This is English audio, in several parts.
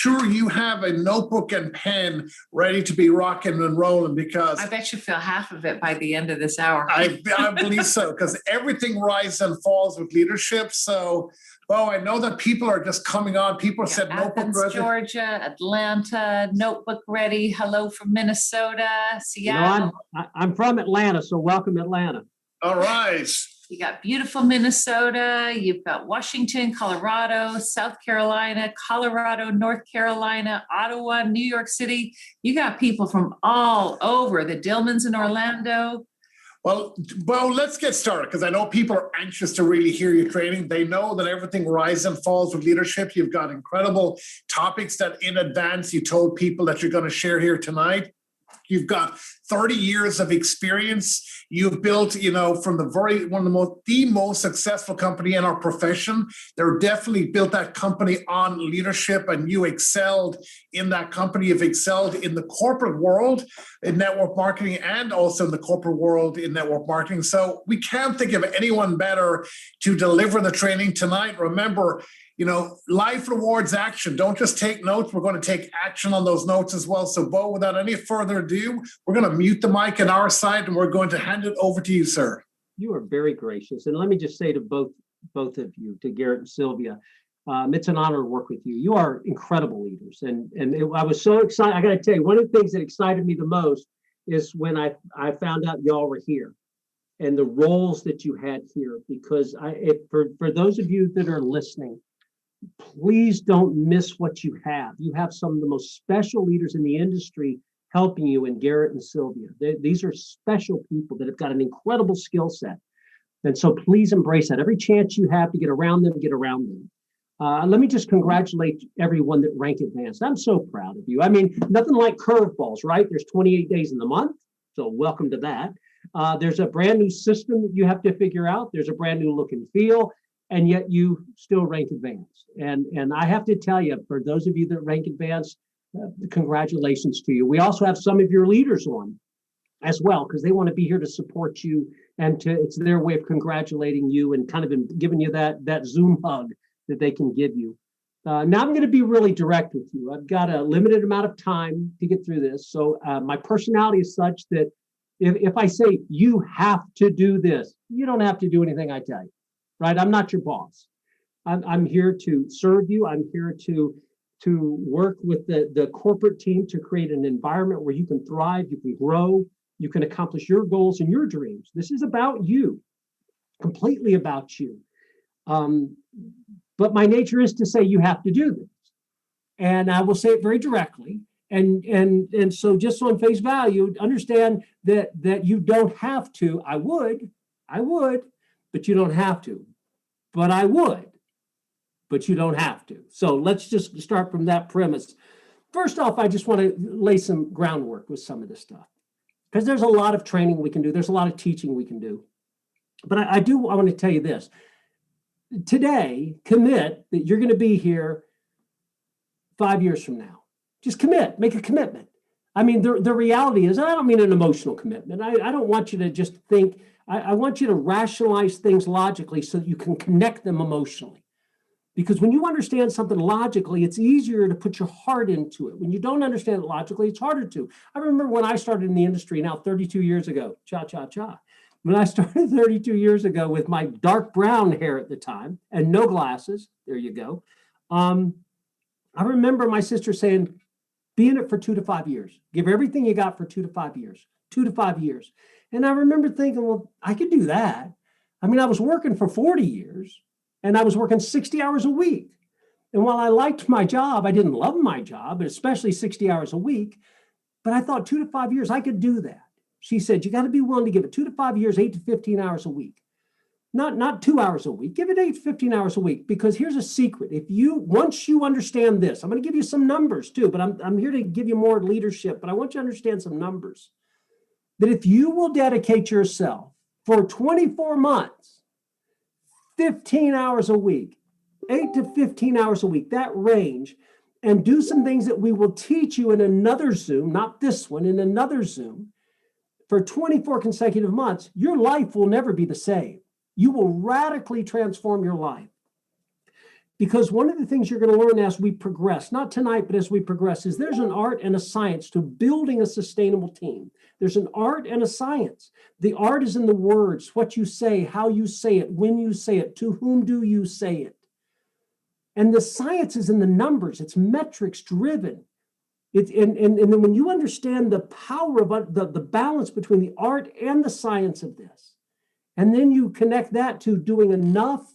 sure you have a notebook and pen ready to be rocking and rolling, because I bet you feel half of it by the end of this hour. I believe so, because everything rises and falls with leadership. So, Bo, I know that people are just coming on. People said notebook Athens, ready. Georgia, Atlanta, notebook ready. Hello from Minnesota, Seattle. I'm from Atlanta, so welcome Atlanta. All right. You got beautiful Minnesota. You've got Washington, Colorado, South Carolina, Colorado, North Carolina, Ottawa, New York City. You got people from all over. The Dillmans in Orlando. Well, Bo, let's get started, because I know people are anxious to really hear your training. They know that everything rises and falls with leadership. You've got incredible topics that in advance you told people that you're going to share here tonight. You've got 30 years of experience. You've built, from the most successful company in our profession. They're definitely built that company on leadership, and you excelled in that company. You've excelled in the corporate world in network marketing, and also in the corporate world in network marketing. So we can't think of anyone better to deliver the training tonight. Remember, life rewards action. Don't just take notes. We're going to take action on those notes as well. So, Bo, without any further ado, we're going to mute the mic on our side, and we're going to hand it over to you, sir. You are very gracious. And let me just say to both of you, to Garrett and Sylvia, it's an honor to work with you. You are incredible leaders. I was so excited. I got to tell you, one of the things that excited me the most is when I found out y'all were here and the roles that you had here, because for those of you that are listening, please don't miss what you have. You have some of the most special leaders in the industry helping you, in Garrett and Sylvia. These are special people that have got an incredible skill set. And so please embrace that. Every chance you have to get around them, get around them. Let me just congratulate everyone that Rank Advanced. I'm so proud of you. I mean, nothing like curveballs, right? There's 28 days in the month, so welcome to that. There's a brand new system that you have to figure out. There's a brand new look and feel. And yet you still rank advanced. And I have to tell you, for those of you that rank advanced, congratulations to you. We also have some of your leaders on as well, because they want to be here to support you, and it's their way of congratulating you and kind of giving you that Zoom hug that they can give you. Now I'm going to be really direct with you. I've got a limited amount of time to get through this. So my personality is such that if I say you have to do this, you don't have to do anything I tell you. Right? I'm not your boss. I'm here to serve you. I'm here to work with the corporate team to create an environment where you can thrive, you can grow, you can accomplish your goals and your dreams. This is about you, completely about you. But my nature is to say you have to do this. And I will say it very directly. And so just on face value, understand that you don't have to. I would, but you don't have to. But I would, but you don't have to. So let's just start from that premise. First off, I just want to lay some groundwork with some of this stuff, because there's a lot of training we can do. There's a lot of teaching we can do. But I want to tell you this. Today, commit that you're going to be here 5 years from now. Just commit, make a commitment. I mean, the reality is, I don't mean an emotional commitment. I don't want you to just think. I want you to rationalize things logically so that you can connect them emotionally. Because when you understand something logically, it's easier to put your heart into it. When you don't understand it logically, it's harder to. I remember when I started in the industry now 32 years ago, when I started 32 years ago with my dark brown hair at the time and no glasses, there you go. I remember my sister saying, be in it for 2 to 5 years. Give everything you got for 2 to 5 years, 2 to 5 years. And I remember thinking, well, I could do that. I mean, I was working for 40 years and I was working 60 hours a week. And while I liked my job, I didn't love my job, especially 60 hours a week. But I thought 2 to 5 years, I could do that. She said, you got to be willing to give it 2 to 5 years, 8 to 15 hours a week. Not 2 hours a week. Give it 8 to 15 hours a week, because here's a secret. Once you understand this, I'm going to give you some numbers too, but I'm here to give you more leadership, but I want you to understand some numbers. That if you will dedicate yourself for 24 months, 15 hours a week, 8 to 15 hours a week, that range, and do some things that we will teach you in another Zoom, not this one, in another Zoom, for 24 consecutive months, your life will never be the same. You will radically transform your life. Because one of the things you're going to learn as we progress, not tonight, but as we progress, is there's an art and a science to building a sustainable team. There's an art and a science. The art is in the words, what you say, how you say it, when you say it, to whom do you say it. And the science is in the numbers. It's metrics driven. And then when you understand the power of the balance between the art and the science of this, and then you connect that to doing enough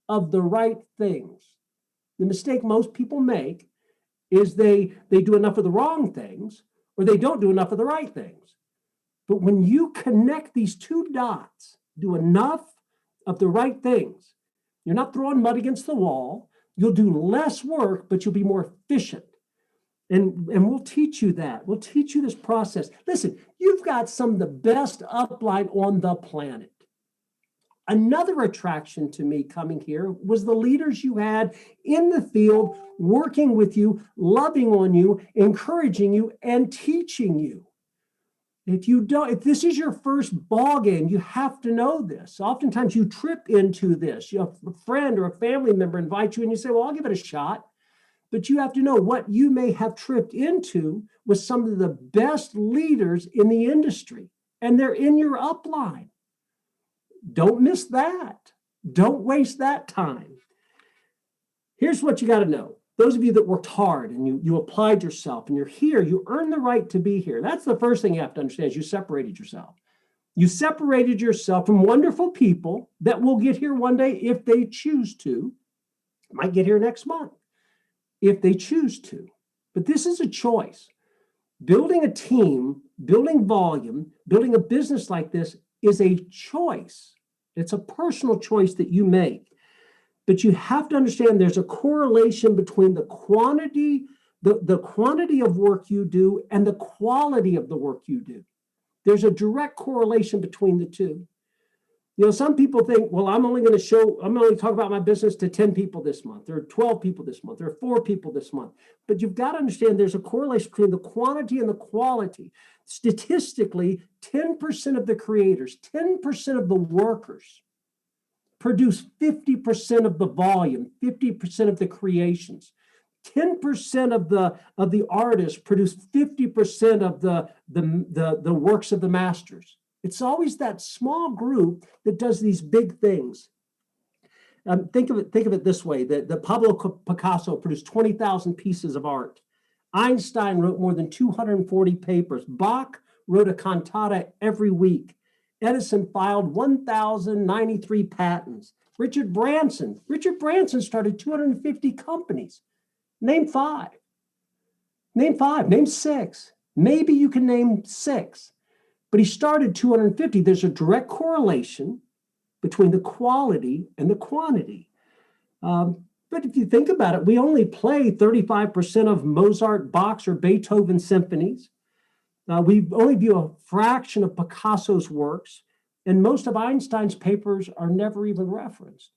of the right things. The mistake most people make is they do enough of the wrong things, or they don't do enough of the right things. But when you connect these two dots, do enough of the right things, you're not throwing mud against the wall. You'll do less work, but you'll be more efficient. And we'll teach you that. We'll teach you this process. Listen, you've got some of the best upline on the planet. Another attraction to me coming here was the leaders you had in the field, working with you, loving on you, encouraging you, and teaching you. If this is your first ball game, you have to know this. Oftentimes you trip into this. A friend or a family member invites you and you say, well, I'll give it a shot. But you have to know what you may have tripped into with some of the best leaders in the industry, and they're in your upline. Don't miss that. Don't waste that time. Here's what you got to know. Those of you that worked hard and you applied yourself and you're here, you earned the right to be here. That's the first thing you have to understand is you separated yourself. You separated yourself from wonderful people that will get here one day if they choose to. Might get here next month if they choose to. But this is a choice. Building a team, building volume, building a business like this is a choice. It's a personal choice that you make. But you have to understand there's a correlation between the quantity, the quantity of work you do and the quality of the work you do. There's a direct correlation between the two. You know, some people think, well, I'm only talk about my business to 10 people this month, or 12 people this month, or 4 people this month. But you've got to understand there's a correlation between the quantity and the quality. Statistically, 10% of the creators, 10% of the workers produce 50% of the volume, 50% of the creations. 10% of the artists produce 50% of the works of the masters. It's always that small group that does these big things. Think of it this way: that Pablo Picasso produced 20,000 pieces of art. Einstein wrote more than 240 papers. Bach wrote a cantata every week. Edison filed 1,093 patents. Richard Branson started 250 companies. Name 5. Name 6. Maybe you can name 6. But he started 250. There's a direct correlation between the quality and the quantity. But if you think about it, we only play 35% of Mozart, Bach's, or Beethoven symphonies. We only view a fraction of Picasso's works, and most of Einstein's papers are never even referenced.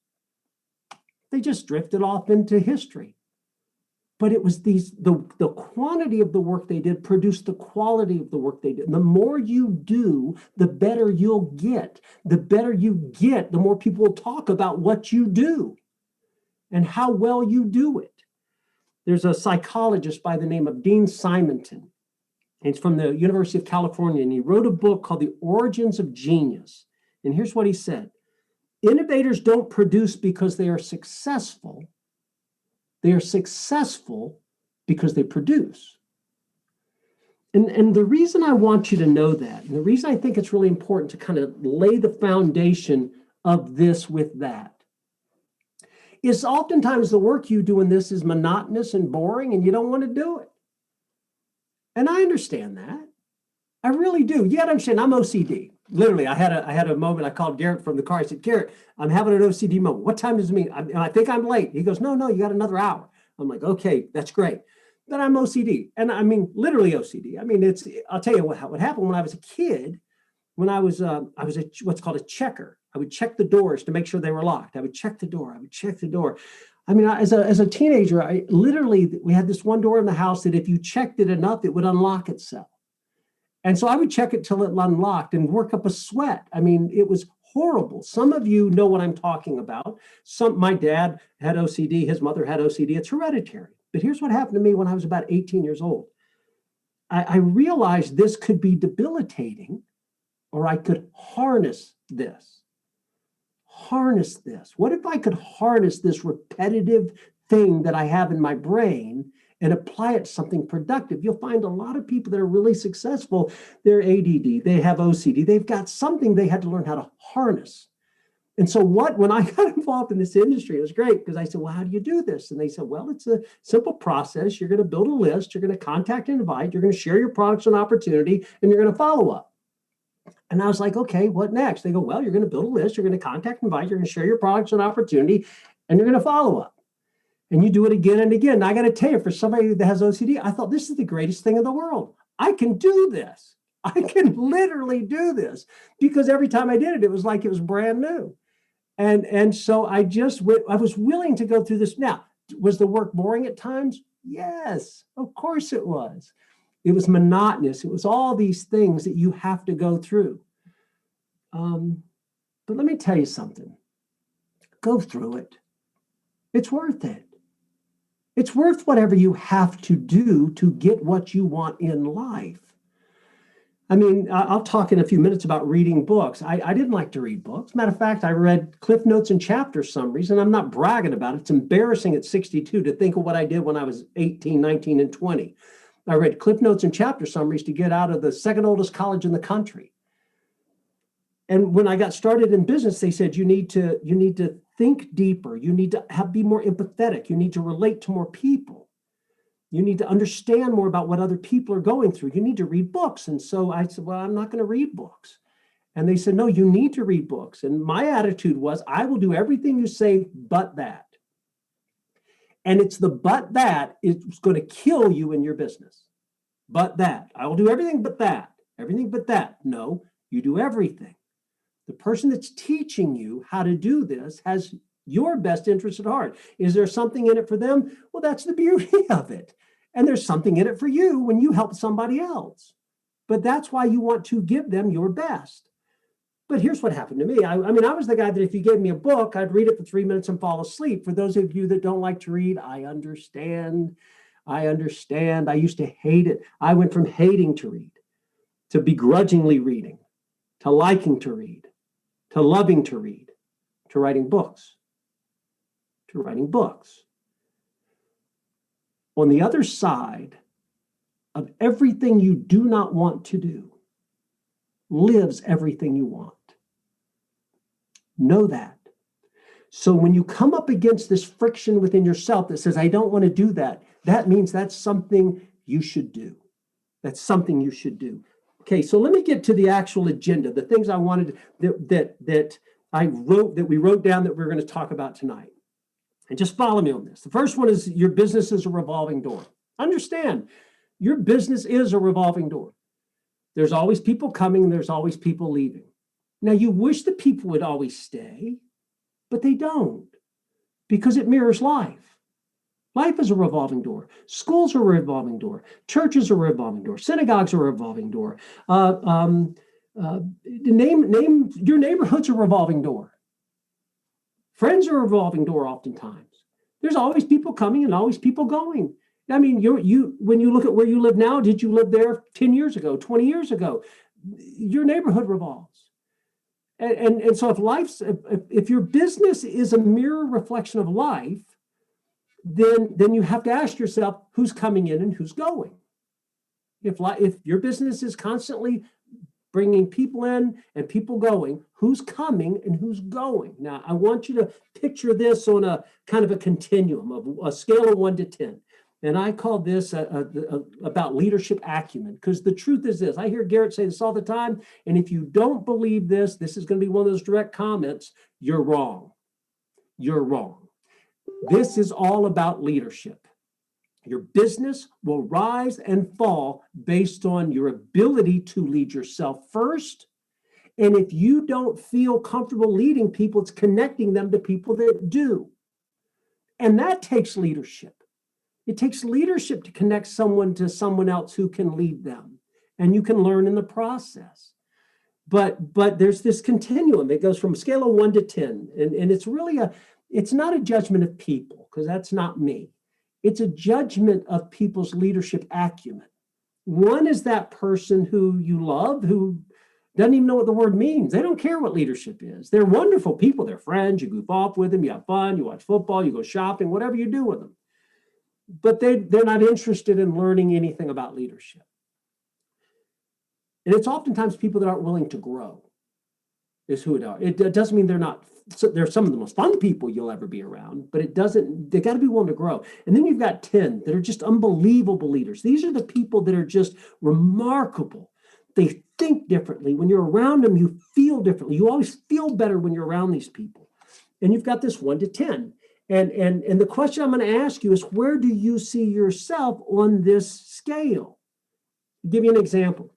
They just drifted off into history. But it was the quantity of the work they did produced the quality of the work they did. And the more you do, the better you'll get. The better you get, the more people will talk about what you do and how well you do it. There's a psychologist by the name of Dean Simonton. He's from the University of California, and he wrote a book called The Origins of Genius. And here's what he said: innovators don't produce because they are successful. They are successful because they produce. And the reason I want you to know that, and the reason I think it's really important to kind of lay the foundation of this with that, is oftentimes the work you do in this is monotonous and boring, and you don't want to do it. And I understand that. I really do. You got to understand, I'm OCD. Literally, I had a moment. I called Garrett from the car. I said, Garrett, I'm having an OCD moment. What time does it mean? And I think I'm late. He goes, no, you got another hour. I'm like, okay, that's great. But I'm OCD. And I mean, literally OCD. I mean, I'll tell you what happened when I was a kid. When I was what's called a checker. I would check the doors to make sure they were locked. I would check the door. I mean, as a teenager, we had this one door in the house that if you checked it enough, it would unlock itself. And so I would check it till it unlocked and work up a sweat. I mean, it was horrible. Some of you know what I'm talking about. My dad had OCD, his mother had OCD. It's hereditary. But here's what happened to me when I was about 18 years old. I realized this could be debilitating, or I could harness this. Harness this. What if I could harness this repetitive thing that I have in my brain and apply it to something productive? You'll find a lot of people that are really successful, they're ADD, they have OCD, they've got something they had to learn how to harness. And so when I got involved in this industry, it was great because I said, well, how do you do this? And they said, well, it's a simple process. You're going to build a list, you're going to contact and invite, you're going to share your products and opportunity, and you're going to follow up. And I was like, okay, what next? They go, well, you're going to build a list, you're going to contact and invite, you're going to share your products and opportunity, and you're going to follow up. And you do it again and again. And I got to tell you, for somebody that has OCD, I thought this is the greatest thing in the world. I can do this. I can literally do this, because every time I did it, it was like it was brand new. And so I was willing to go through this. Now, was the work boring at times? Yes, of course it was. It was monotonous. It was all these things that you have to go through. But let me tell you something. Go through it. It's worth it. It's worth whatever you have to do to get what you want in life. I mean, I'll talk in a few minutes about reading books. I didn't like to read books. Matter of fact, I read Cliff Notes and chapter summaries, and I'm not bragging about it. It's embarrassing at 62 to think of what I did when I was 18, 19, and 20. I read Cliff Notes and chapter summaries to get out of the second oldest college in the country. And when I got started in business, they said, you need to think deeper. You need to be more empathetic. You need to relate to more people. You need to understand more about what other people are going through. You need to read books. And so I said, well, I'm not going to read books. And they said, no, you need to read books. And my attitude was, I will do everything you say, but that. And it's the but that is going to kill you in your business. But that. I will do everything but that. Everything but that. No, you do everything. The person that's teaching you how to do this has your best interest at heart. Is there something in it for them? Well, that's the beauty of it. And there's something in it for you when you help somebody else. But that's why you want to give them your best. But here's what happened to me. I mean, I was the guy that if you gave me a book, I'd read it for 3 minutes and fall asleep. For those of you that don't like to read, I understand. I used to hate it. I went from hating to read, to begrudgingly reading, to liking to read, to loving to read, to writing books. On the other side of everything you do not want to do lives everything you want. Know that. So when you come up against this friction within yourself that says, I don't want to do that, that means that's something you should do. That's something you should do. Okay, so let me get to the actual agenda, the things I wanted that we wrote down that we're going to talk about tonight. And just follow me on this. The first one is your business is a revolving door. Understand, your business is a revolving door. There's always people coming, and there's always people leaving. Now, you wish the people would always stay, but they don't, because it mirrors life. Life is a revolving door. Schools are a revolving door. Churches are a revolving door. Synagogues are a revolving door. Name your neighborhood's a revolving door. Friends are a revolving door oftentimes. There's always people coming and always people going. I mean, when you look at where you live now, did you live there 10 years ago, 20 years ago? Your neighborhood revolves. And so if your business is a mirror reflection of life, then you have to ask yourself who's coming in and who's going. If your business is constantly bringing people in and people going, who's coming and who's going? Now, I want you to picture this on a kind of a continuum of a scale of 1 to 10. And I call this about leadership acumen, because the truth is this. I hear Garrett say this all the time. And if you don't believe this is going to be one of those direct comments. You're wrong. You're wrong. This is all about leadership. Your business will rise and fall based on your ability to lead yourself first. And if you don't feel comfortable leading people, it's connecting them to people that do. And that takes leadership. It takes leadership to connect someone to someone else who can lead them. And you can learn in the process. but there's this continuum. It goes from a scale of 1 to 10. And it's really it's not a judgment of people, because that's not me. It's a judgment of people's leadership acumen. One is that person who you love, who doesn't even know what the word means. They don't care what leadership is. They're wonderful people. They're friends. You goof off with them. You have fun. You watch football. You go shopping, whatever you do with them. But they're not interested in learning anything about leadership. And it's oftentimes people that aren't willing to grow is who it are. It doesn't mean they're some of the most fun people you'll ever be around, but they got to be willing to grow. And then you've got 10 that are just unbelievable leaders. These are the people that are just remarkable. They think differently. When you're around them, you feel differently. You always feel better when you're around these people. And you've got this 1 to 10. And the question I'm going to ask you is, where do you see yourself on this scale? I'll give you an example.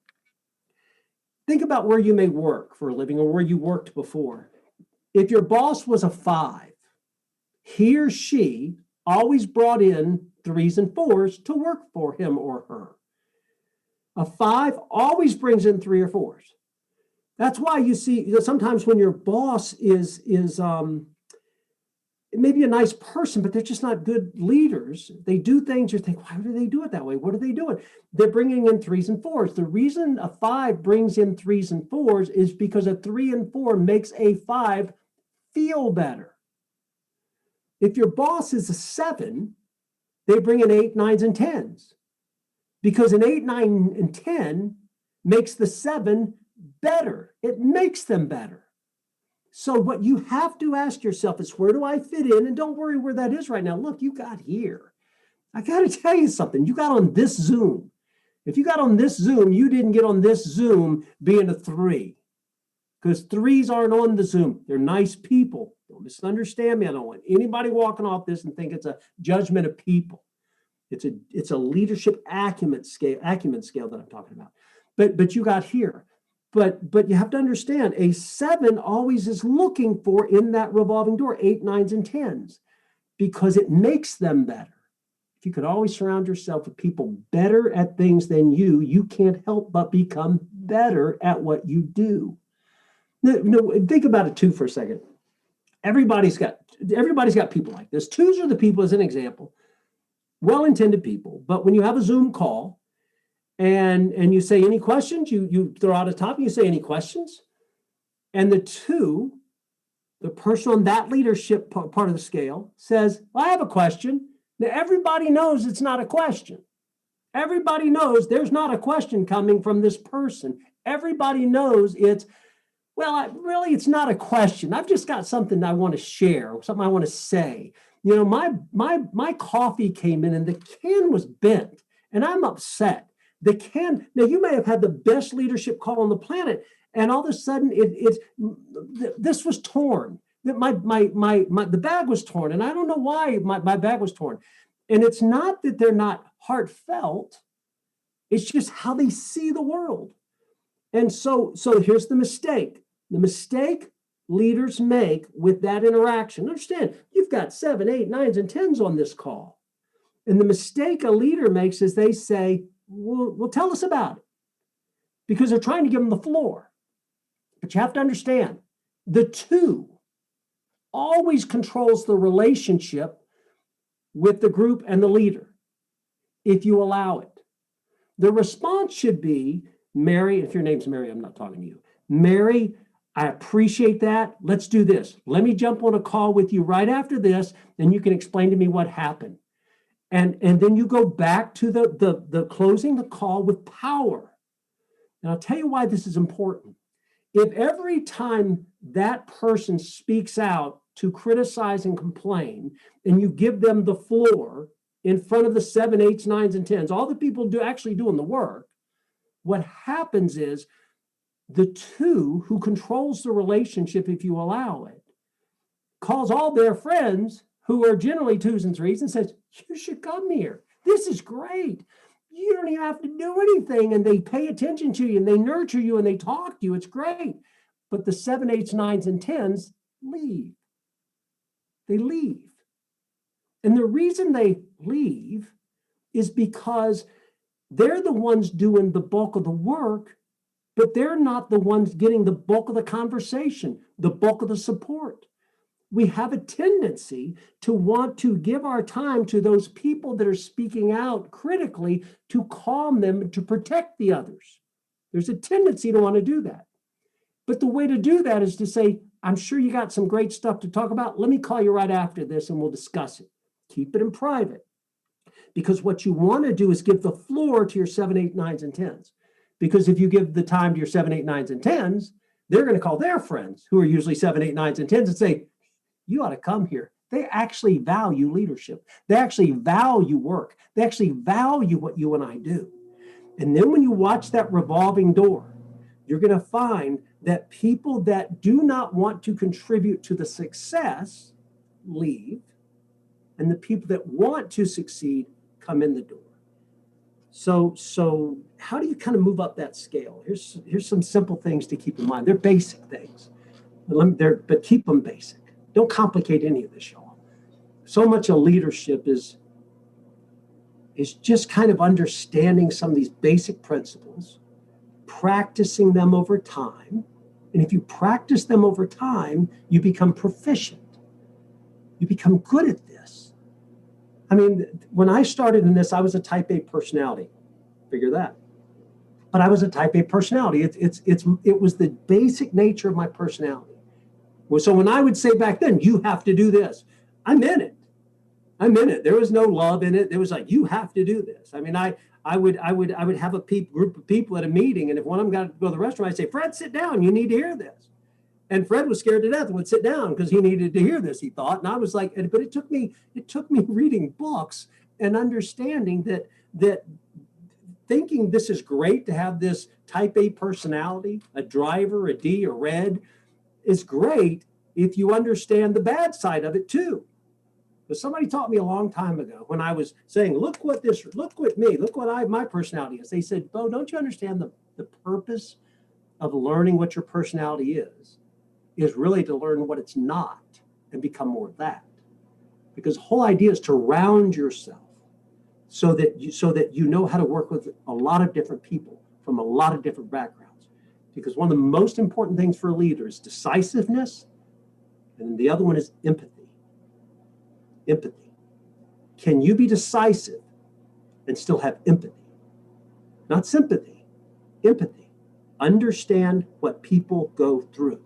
Think about where you may work for a living or where you worked before. If your boss was a 5, he or she always brought in 3s and 4s to work for him or her. A 5 always brings in 3 or 4s. That's why you see sometimes when your boss is maybe a nice person, but they're just not good leaders. They do things you think, why do they do it that way? What are they doing? They're bringing in 3s and 4s. The reason a 5 brings in 3s and 4s is because a 3 and 4 makes a 5 feel better. If your boss is a 7, they bring in 8, 9s, and 10s. Because an 8, 9, and 10 makes the 7 better. It makes them better. So what you have to ask yourself is, where do I fit in? And don't worry where that is right now. Look, you got here. I got to tell you something. You got on this Zoom. If you got on this Zoom, you didn't get on this Zoom being a 3. Because 3s aren't on the Zoom. They're nice people. Don't misunderstand me. I don't want anybody walking off this and think it's a judgment of people. It's a leadership acumen scale that I'm talking about. But you got here. But you have to understand, a 7 always is looking for in that revolving door 8, 9s, and 10s, because it makes them better. If you could always surround yourself with people better at things than you can't help but become better at what you do. No, think about it too for a second. Everybody's got people like this. 2s are the people, as an example, well-intended people. But when you have a Zoom call, and you say, any questions? You throw out a topic, you say, any questions? And the 2, the person on that leadership part of the scale says, well, I have a question. Now, everybody knows it's not a question. Everybody knows there's not a question coming from this person. Everybody knows it's not a question. I've just got something I want to share, something I want to say. You know, my coffee came in and the can was bent, and I'm upset. Now you may have had the best leadership call on the planet, and all of a sudden this was torn. That the bag was torn, and I don't know why my bag was torn. And it's not that they're not heartfelt, it's just how they see the world. And so here's the mistake. The mistake leaders make with that interaction. Understand, you've got 7, 8, 9s, and 10s on this call. And the mistake a leader makes is they say, well, tell us about it, because they're trying to give them the floor. But you have to understand, the 2 always controls the relationship with the group and the leader, if you allow it. The response should be, Mary, if your name's Mary, I'm not talking to you. Mary, I appreciate that. Let's do this. Let me jump on a call with you right after this, and you can explain to me what happened. And then you go back to the closing the call with power. And I'll tell you why this is important. If every time that person speaks out to criticize and complain, and you give them the floor in front of the 7, 8s, 9s, and 10s, all the people actually doing the work, what happens is the 2 who controls the relationship, if you allow it, calls all their friends who are generally 2s and 3s and says, you should come here. This is great. You don't even have to do anything. And they pay attention to you and they nurture you and they talk to you. It's great. But the 7, 8s, 9s, and 10s leave. They leave. And the reason they leave is because they're the ones doing the bulk of the work but they're not the ones getting the bulk of the conversation, the bulk of the support. We have a tendency to want to give our time to those people that are speaking out critically to calm them and to protect the others. There's a tendency to want to do that. But the way to do that is to say, I'm sure you got some great stuff to talk about. Let me call you right after this and we'll discuss it. Keep it in private. Because what you want to do is give the floor to your 7, 8, 9s, and 10s. Because if you give the time to your 7, 8, 9s, and 10s, they're going to call their friends who are usually 7, 8, 9s, and 10s and say, you ought to come here. They actually value leadership. They actually value work. They actually value what you and I do. And then when you watch that revolving door, you're going to find that people that do not want to contribute to the success leave, and the people that want to succeed come in the door. So how do you kind of move up that scale? Here's some simple things to keep in mind. They're basic things, but keep them basic. Don't complicate any of this, y'all. So much of leadership is just kind of understanding some of these basic principles, practicing them over time. And if you practice them over time, you become proficient. You become good at this. I mean, when I started in this, I was a type A personality. Figure that. But I was a type A personality. It was the basic nature of my personality. So when I would say back then, you have to do this, I'm in it. There was no love in it. It was like, you have to do this. I mean, I would have a group of people at a meeting, and if one of them got to go to the restaurant, I'd say, Fred, sit down. You need to hear this. And Fred was scared to death and would sit down because he needed to hear this, he thought. And I was like, but it took me reading books and understanding that thinking this is great to have this type A personality, a driver, a D, a red, is great if you understand the bad side of it too. But somebody taught me a long time ago when I was saying, look what my personality is. They said, Bo, don't you understand the purpose of learning what your personality is really to learn what it's not and become more of that. Because the whole idea is to round yourself so that you know how to work with a lot of different people from a lot of different backgrounds. Because one of the most important things for a leader is decisiveness, and the other one is empathy. Empathy. Can you be decisive and still have empathy? Not sympathy, empathy. Understand what people go through.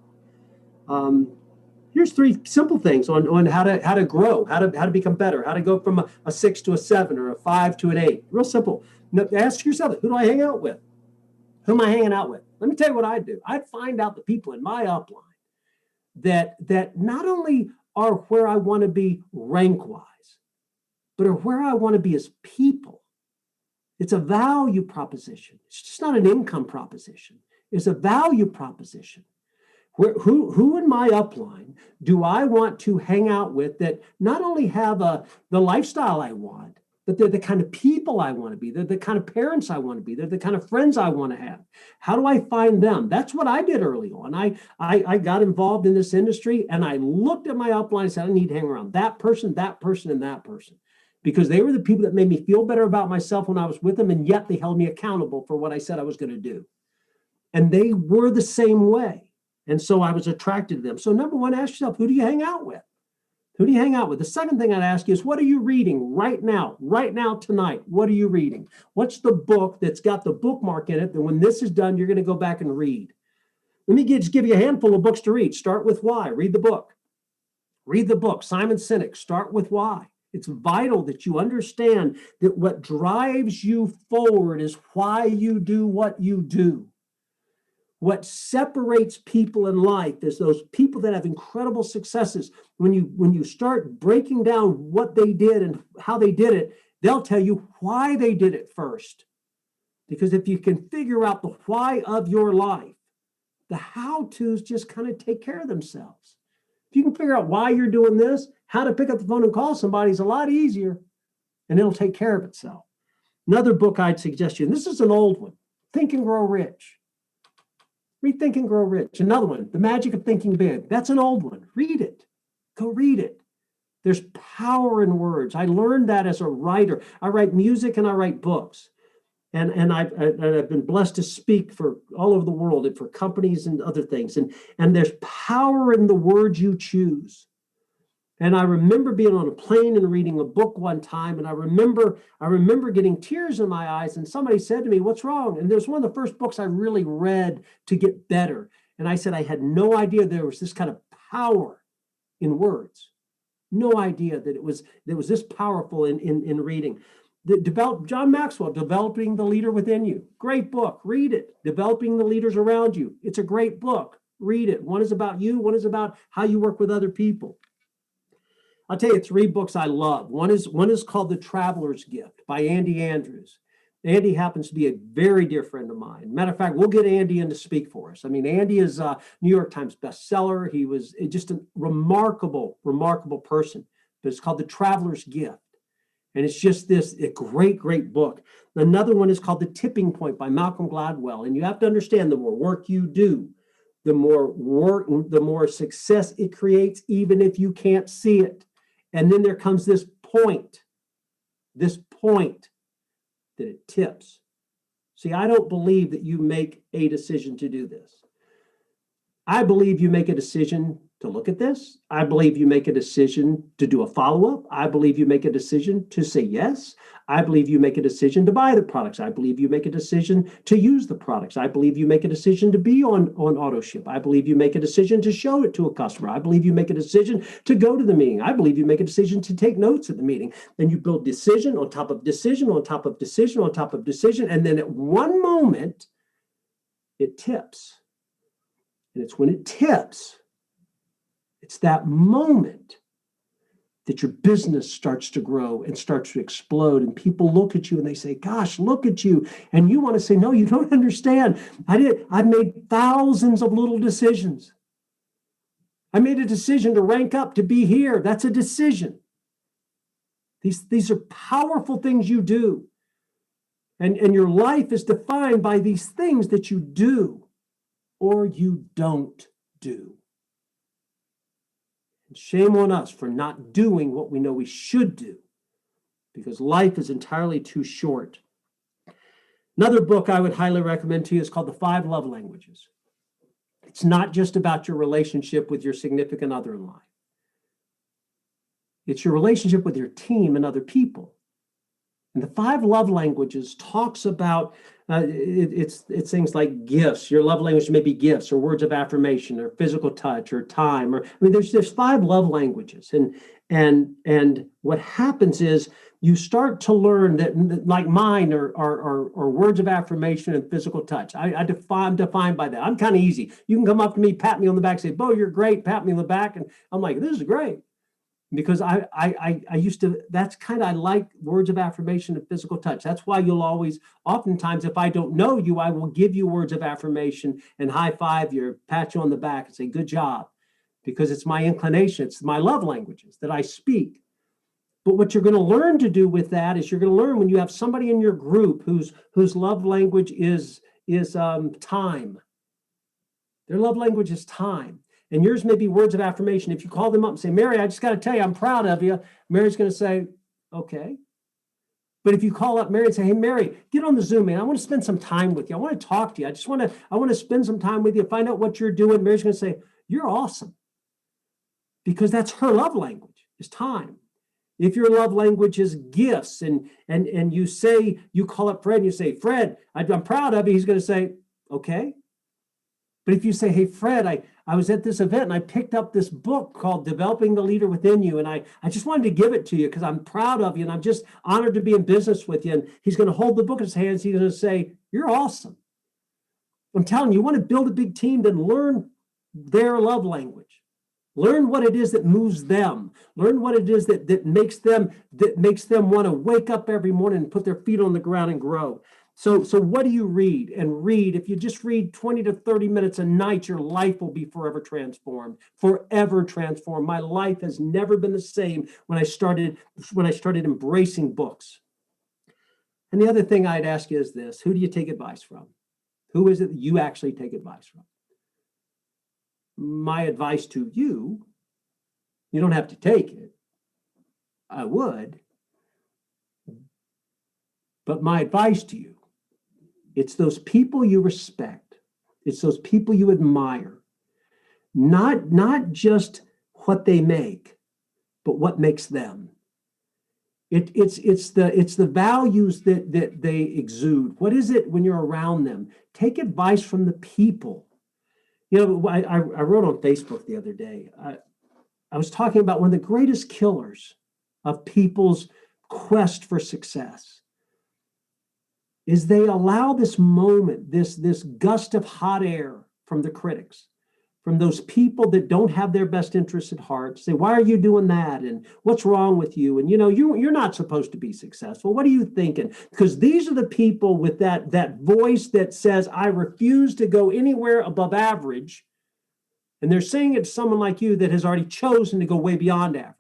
Here's 3 simple things on how to grow, how to become better, how to go from a 6 to a 7 or a 5 to an 8. Real simple. Now, ask yourself, who do I hang out with? Who am I hanging out with? Let me tell you what I'd do. I'd find out the people in my upline that not only are where I want to be rank-wise, but are where I want to be as people. It's a value proposition. It's just not an income proposition. It's a value proposition. Who in my upline do I want to hang out with that not only have the lifestyle I want, but they're the kind of people I want to be. They're the kind of parents I want to be. They're the kind of friends I want to have. How do I find them? That's what I did early on. I got involved in this industry and I looked at my upline and said, I need to hang around that person, and that person. Because they were the people that made me feel better about myself when I was with them, and yet they held me accountable for what I said I was going to do. And they were the same way. And so I was attracted to them. So number one, ask yourself, who do you hang out with? Who do you hang out with? The second thing I'd ask you is, what are you reading right now, tonight? What are you reading? What's the book that's got the bookmark in it that when this is done, you're going to go back and read? Let me just give you a handful of books to read. Start with why. Read the book. Read the book. Simon Sinek, Start with Why. It's vital that you understand that what drives you forward is why you do what you do. What separates people in life is those people that have incredible successes. When you start breaking down what they did and how they did it, they'll tell you why they did it first. Because if you can figure out the why of your life, the how-tos just kind of take care of themselves. If you can figure out why you're doing this, how to pick up the phone and call somebody is a lot easier, and it'll take care of itself. Another book I'd suggest you, and this is an old one, Think and Grow Rich. Read Think and Grow Rich. Another one, The Magic of Thinking Big. That's an old one. Read it. Go read it. There's power in words. I learned that as a writer. I write music and I write books. and I've been blessed to speak for all over the world and for companies and other things. And there's power in the words you choose. And I remember being on a plane and reading a book one time, and I remember getting tears in my eyes, and somebody said to me, "What's wrong?" And there's one of the first books I really read to get better. And I said, I had no idea there was this kind of power in words. No idea that it was this powerful in reading. John Maxwell, Developing the Leader Within You. Great book. Read it. Developing the Leaders Around You. It's a great book. Read it. One is about you. One is about how you work with other people. I'll tell you 3 books I love. One is called The Traveler's Gift by Andy Andrews. Andy happens to be a very dear friend of mine. Matter of fact, we'll get Andy in to speak for us. I mean, Andy is a New York Times bestseller. He was just a remarkable, remarkable person. But it's called The Traveler's Gift. And it's just a great, great book. Another one is called The Tipping Point by Malcolm Gladwell. And you have to understand, the more work you do, the more success it creates, even if you can't see it. And then there comes this point that it tips. See, I don't believe that you make a decision to do this. I believe you make a decision to look at this. I believe you make a decision to do a follow-up. I believe you make a decision to say yes. I believe you make a decision to buy the products. I believe you make a decision to use the products. I believe you make a decision to be on AutoShip. I believe you make a decision to show it to a customer. I believe you make a decision to go to the meeting. I believe you make a decision to take notes at the meeting. Then you build decision on top of decision on top of decision on top of decision. And then at one moment, it tips. And it's when it tips, it's that moment that your business starts to grow and starts to explode, and people look at you and they say, "Gosh, look at you." And you want to say, "No, you don't understand. I made thousands of little decisions. I made a decision to rank up, to be here. That's a decision." These are powerful things you do. And your life is defined by these things that you do or you don't do. And shame on us for not doing what we know we should do, because life is entirely too short. Another book I would highly recommend to you is called The 5 Love Languages. It's not just about your relationship with your significant other in life. It's your relationship with your team and other people. And the 5 love languages talks about, it's things like gifts. Your love language may be gifts or words of affirmation or physical touch or time. There's 5 love languages. And what happens is you start to learn that, like mine are words of affirmation and physical touch. I'm defined by that. I'm kind of easy. You can come up to me, pat me on the back, say, "Bo, you're great," pat me on the back. And I'm like, "This is great." Because I used to, that's kind of, I like words of affirmation and physical touch. That's why you'll always, oftentimes, if I don't know you, I will give you words of affirmation and high five you, pat you on the back and say, "Good job," because it's my inclination. It's my love languages that I speak. But what you're going to learn to do with that is you're going to learn when you have somebody in your group whose love language is time. Their love language is time. And yours may be words of affirmation. If you call them up and say, "Mary, I just got to tell you, I'm proud of you," Mary's going to say, "Okay." But if you call up Mary and say, "Hey, Mary, get on the Zoom, man. I want to spend some time with you. I want to talk to you. I want to spend some time with you, find out what you're doing," Mary's going to say, "You're awesome." Because that's her love language, is time. If your love language is gifts and you call up Fred and you say, "Fred, I'm proud of you," he's going to say, "Okay." But if you say, "Hey, Fred, I was at this event and I picked up this book called Developing the Leader Within You, and I just wanted to give it to you because I'm proud of you and I'm just honored to be in business with you." And he's going to hold the book in his hands. He's going to say, "You're awesome." I'm telling you, you want to build a big team, then learn their love language. Learn what it is that moves them. Learn what it is that makes them want to wake up every morning and put their feet on the ground and grow. So what do you read? And read, if you just read 20 to 30 minutes a night, your life will be forever transformed. Forever transformed. My life has never been the same when I started embracing books. And the other thing I'd ask you is this: who do you take advice from? Who is it that you actually take advice from? My advice to you, you don't have to take it. I would. But my advice to you It's those people you respect. It's those people you admire. Not just what they make, but what makes them. It's the values that they exude. What is it when you're around them? Take advice from the people. You know, I wrote on Facebook the other day. I was talking about one of the greatest killers of people's quest for success is they allow this moment, this gust of hot air from the critics, from those people that don't have their best interests at heart, say, why are you doing that? And what's wrong with you? And, you know, you're not supposed to be successful. What are you thinking? Because these are the people with that voice that says, I refuse to go anywhere above average. And they're saying it to someone like you that has already chosen to go way beyond average.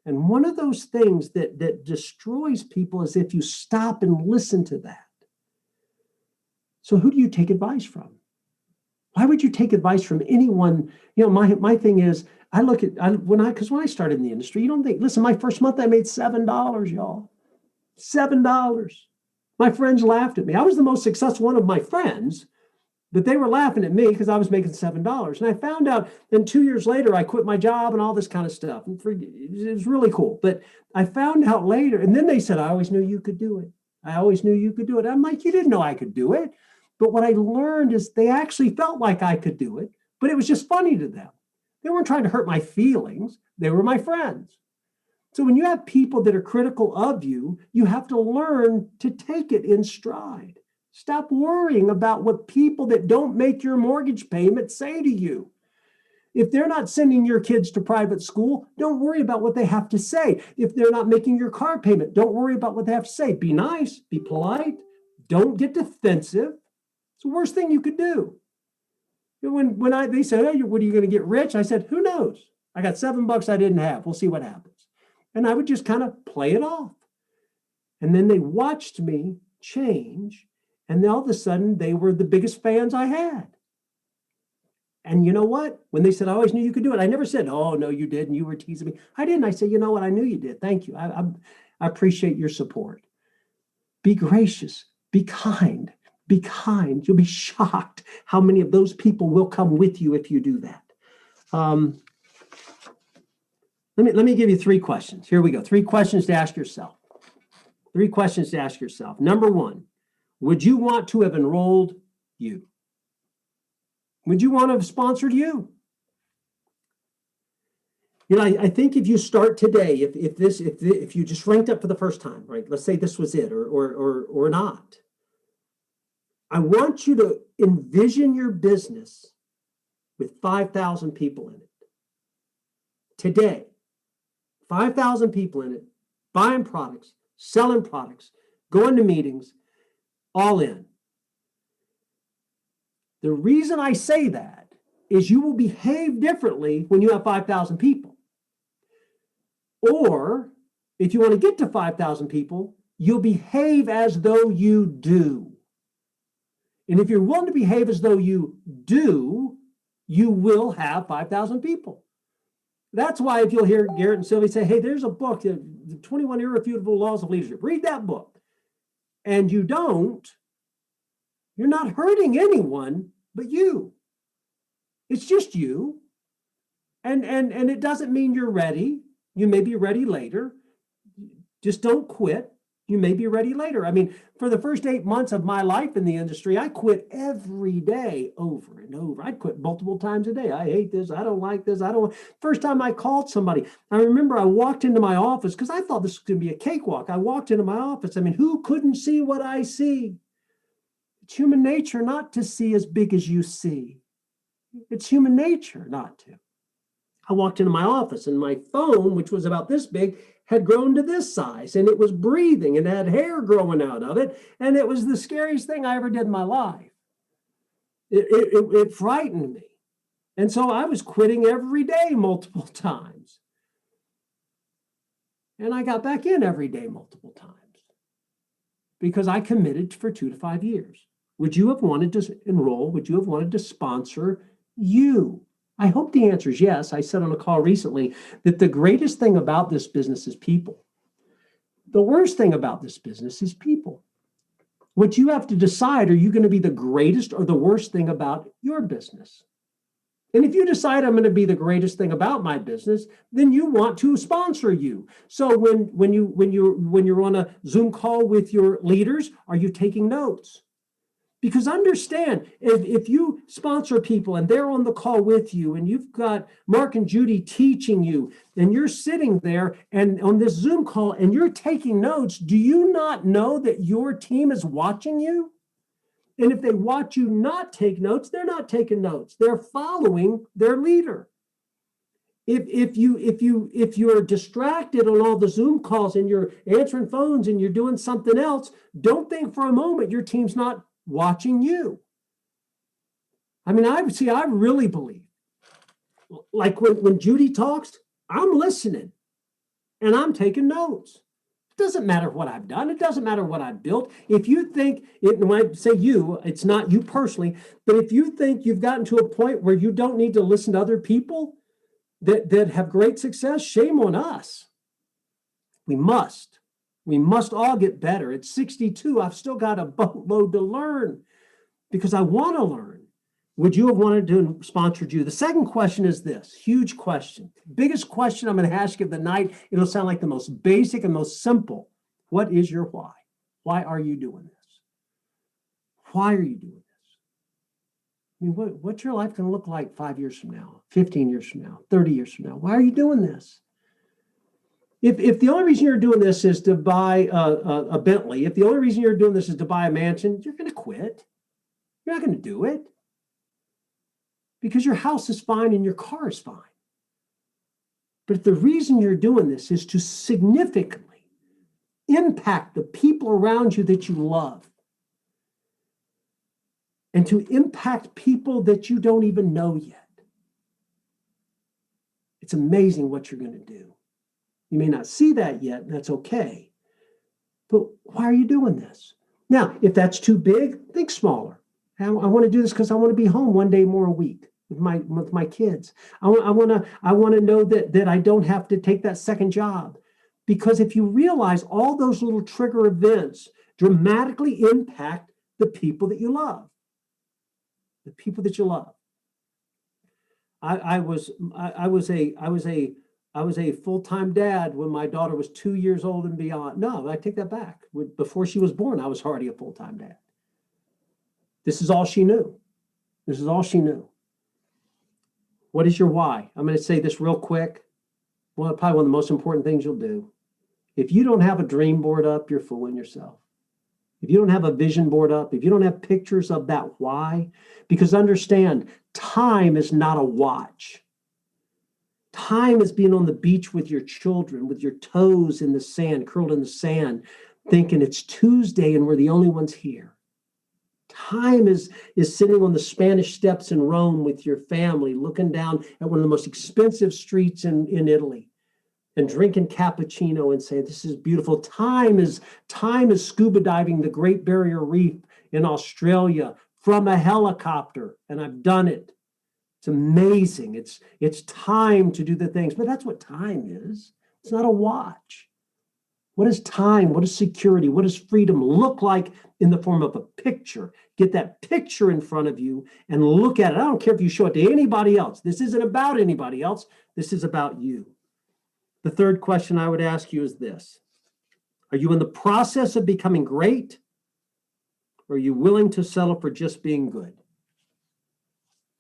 And one of those things that destroys people is if you stop and listen to that. So who do you take advice from? Why would you take advice from anyone? You know, my thing is, when I started in the industry, you don't think, listen, my first month I made $7, y'all. $7. My friends laughed at me. I was the most successful one of my friends, but they were laughing at me because I was making $7. And I found out then 2 years later, I quit my job and all this kind of stuff. And it was really cool. But I found out later, and then they said, I always knew you could do it. I always knew you could do it. I'm like, you didn't know I could do it. But what I learned is they actually felt like I could do it, but it was just funny to them. They weren't trying to hurt my feelings. They were my friends. So when you have people that are critical of you, you have to learn to take it in stride. Stop worrying about what people that don't make your mortgage payment say to you. If they're not sending your kids to private school, don't worry about what they have to say. If they're not making your car payment, don't worry about what they have to say. Be nice, be polite, don't get defensive. It's the worst thing you could do. When they said, hey, what are you going to get rich? I said, who knows? I got $7 I didn't have. We'll see what happens. And I would just kind of play it off. And then they watched me change. And then all of a sudden, they were the biggest fans I had. And you know what? When they said, I always knew you could do it, I never said, oh, no, you didn't. You were teasing me. I didn't. I said, you know what? I knew you did. Thank you. I appreciate your support. Be gracious. Be kind. Be kind. You'll be shocked how many of those people will come with you if you do that. Let me give you 3 questions. Here we go. 3 questions to ask yourself. 3 questions to ask yourself. Number 1, would you want to have enrolled you? Would you want to have sponsored you? You know, I think if you start today, if you just ranked up for the first time, right? Let's say this was it or not. I want you to envision your business with 5,000 people in it. Today, 5,000 people in it, buying products, selling products, going to meetings, all in. The reason I say that is you will behave differently when you have 5,000 people. Or if you want to get to 5,000 people, you'll behave as though you do. And if you're willing to behave as though you do, you will have 5,000 people. That's why if you'll hear Garrett and Sylvie say, hey, there's a book, the 21 Irrefutable Laws of Leadership. Read that book. And you don't, you're not hurting anyone but you. It's just you. And it doesn't mean you're ready. You may be ready later. Just don't quit. You may be ready later. I mean, for the first 8 months of my life in the industry, I quit every day over and over. I'd quit multiple times a day. I hate this. I don't like this. First time I called somebody, I remember I walked into my office because I thought this was going to be a cakewalk. I walked into my office. I mean, who couldn't see what I see? It's human nature not to see as big as you see. It's human nature not to. I walked into my office and my phone, which was about this big, had grown to this size, and it was breathing and had hair growing out of it. And it was the scariest thing I ever did in my life. It frightened me. And so I was quitting every day multiple times. And I got back in every day multiple times because I committed for 2 to 5 years. Would you have wanted to enroll? Would you have wanted to sponsor you? I hope the answer is yes. I said on a call recently that the greatest thing about this business is people. The worst thing about this business is people. What you have to decide, are you going to be the greatest or the worst thing about your business? And if you decide I'm going to be the greatest thing about my business, then you want to sponsor you. So when you're on a Zoom call with your leaders, are you taking notes? Because understand, if you sponsor people and they're on the call with you and you've got Mark and Judy teaching you and you're sitting there and on this Zoom call and you're taking notes, do you not know that your team is watching you? And if they watch you not take notes, they're not taking notes. They're following their leader. If you're distracted on all the Zoom calls and you're answering phones and you're doing something else, don't think for a moment your team's not watching you. I mean, I really believe, like when Judy talks, I'm listening and I'm taking notes. It doesn't matter what I've done. It doesn't matter what I've built. If you think, when I say you, it's not you personally, but if you think you've gotten to a point where you don't need to listen to other people that have great success, shame on us. We must all get better. At 62, I've still got a boatload to learn because I want to learn. Would you have wanted to sponsor you? The second question is this, huge question. Biggest question I'm going to ask you of the night. It'll sound like the most basic and most simple. What is your why? Why are you doing this? Why are you doing this? I mean, what's your life going to look like 5 years from now, 15 years from now, 30 years from now? Why are you doing this? If the only reason you're doing this is to buy a Bentley, if the only reason you're doing this is to buy a mansion, you're going to quit. You're not going to do it because your house is fine and your car is fine. But if the reason you're doing this is to significantly impact the people around you that you love and to impact people that you don't even know yet, it's amazing what you're going to do. You may not see that yet, and that's okay. But why are you doing this? Now, if that's too big, think smaller. I want to do this because I want to be home one day more a week with my kids. I want to know that I don't have to take that second job. Because if you realize all those little trigger events dramatically impact the people that you love. The people that you love. I was a full-time dad when my daughter was 2 years old and beyond. No, I take that back. Before she was born, I was already a full-time dad. This is all she knew. This is all she knew. What is your why? I'm going to say this real quick. Well, probably one of the most important things you'll do. If you don't have a dream board up, you're fooling yourself. If you don't have a vision board up, if you don't have pictures of that why, because understand, time is not a watch. Time is being on the beach with your children, with your toes in the sand, curled in the sand, thinking it's Tuesday and we're the only ones here. Time is sitting on the Spanish Steps in Rome with your family, looking down at one of the most expensive streets in Italy and drinking cappuccino and saying, this is beautiful. Time is scuba diving the Great Barrier Reef in Australia from a helicopter, and I've done it. It's amazing. It's time to do the things, but that's what time is. It's not a watch. What is time? What is security? What does freedom look like in the form of a picture? Get that picture in front of you and look at it. I don't care if you show it to anybody else. This isn't about anybody else. This is about you. The third question I would ask you is this. Are you in the process of becoming great? Or are you willing to settle for just being good?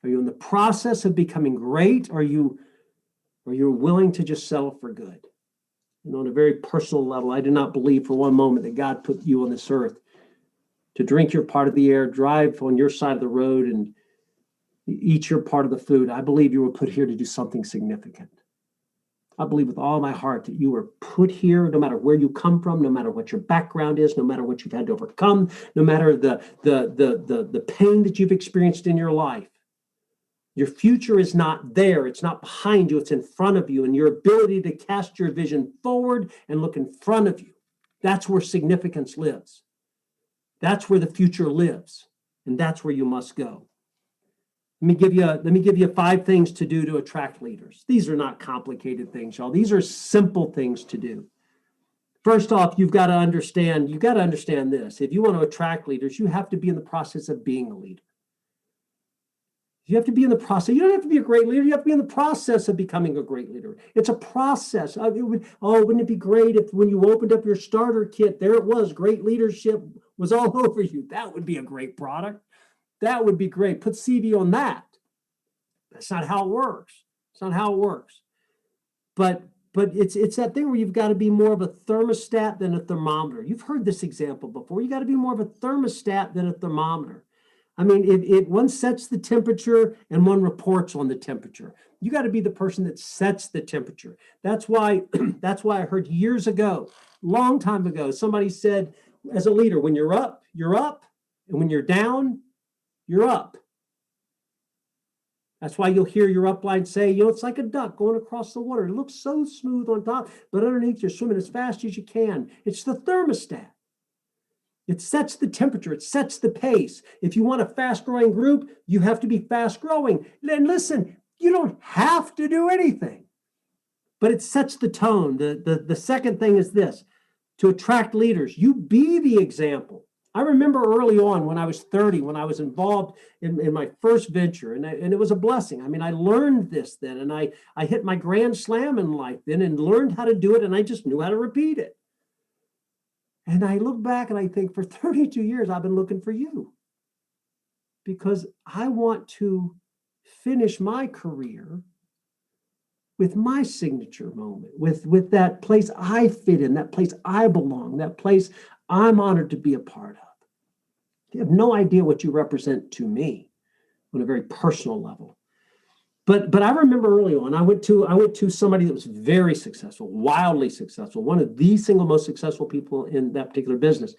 Are you in the process of becoming great? Or are you willing to just settle for good? And on a very personal level, I do not believe for one moment that God put you on this earth to drink your part of the air, drive on your side of the road, and eat your part of the food. I believe you were put here to do something significant. I believe with all my heart that you were put here, no matter where you come from, no matter what your background is, no matter what you've had to overcome, no matter the pain that you've experienced in your life. Your future is not there. It's not behind you. It's in front of you. And your ability to cast your vision forward and look in front of you, that's where significance lives. That's where the future lives. And that's where you must go. Let me give you 5 things to do to attract leaders. These are not complicated things, y'all. These are simple things to do. First off, you've got to understand this. If you want to attract leaders, you have to be in the process of being a leader. You have to be in the process. You don't have to be a great leader. You have to be in the process of becoming a great leader. It's a process. Wouldn't it be great if when you opened up your starter kit, there it was, great leadership was all over you. That would be a great product. That would be great. Put CV on that. That's not how it works. It's not how it works. But it's that thing where you've got to be more of a thermostat than a thermometer. You've heard this example before. You got to be more of a thermostat than a thermometer. I mean, if one sets the temperature and one reports on the temperature, you got to be the person that sets the temperature. That's why I heard years ago, long time ago, somebody said, as a leader, when you're up, and when you're down, you're up. That's why you'll hear your upline say, it's like a duck going across the water. It looks so smooth on top, but underneath you're swimming as fast as you can. It's the thermostat. It sets the temperature. It sets the pace. If you want a fast-growing group, you have to be fast-growing. And listen, you don't have to do anything, but it sets the tone. The second thing is this: to attract leaders, you be the example. I remember early on when I was 30, when I was involved in my first venture, and it was a blessing. I mean, I learned this then, and I hit my grand slam in life then and learned how to do it, and I just knew how to repeat it. And I look back and I think, for 32 years, I've been looking for you, because I want to finish my career with my signature moment, with that place I fit in, that place I belong, that place I'm honored to be a part of. You have no idea what you represent to me on a very personal level. But I remember early on, I went to somebody that was very successful, wildly successful, one of the single most successful people in that particular business.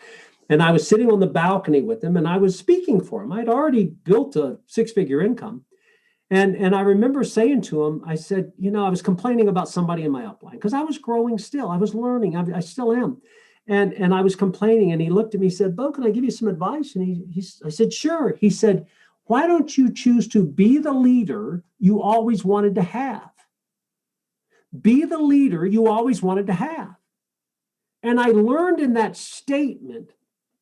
And I was sitting on the balcony with him, and I was speaking for him. I'd already built a six-figure income. And I remember saying to him, I said, I was complaining about somebody in my upline because I was growing still. I was learning. I still am. And I was complaining, and he looked at me, he said, Bo, can I give you some advice? And I said, sure. He said, why don't you choose to be the leader you always wanted to have? Be the leader you always wanted to have. And I learned in that statement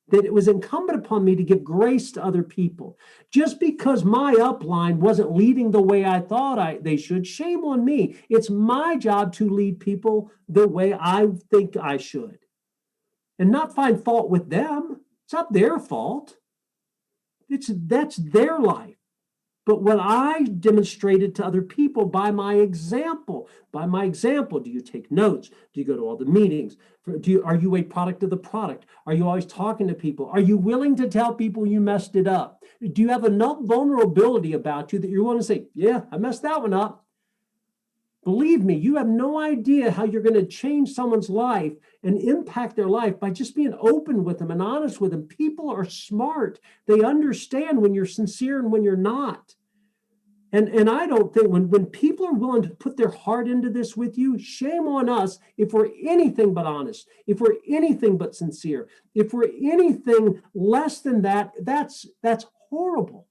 that it was incumbent upon me to give grace to other people. Just because my upline wasn't leading the way I thought they should, shame on me. It's my job to lead people the way I think I should, and not find fault with them. It's not their fault. That's their life. But what I demonstrated to other people by my example, do you take notes? Do you go to all the meetings? Are you a product of the product? Are you always talking to people? Are you willing to tell people you messed it up? Do you have enough vulnerability about you that you want to say, yeah, I messed that one up? Believe me, you have no idea how you're going to change someone's life and impact their life by just being open with them and honest with them. People are smart. They understand when you're sincere and when you're not. And I don't think when people are willing to put their heart into this with you, shame on us if we're anything but honest, if we're anything but sincere, if we're anything less than that, that's horrible.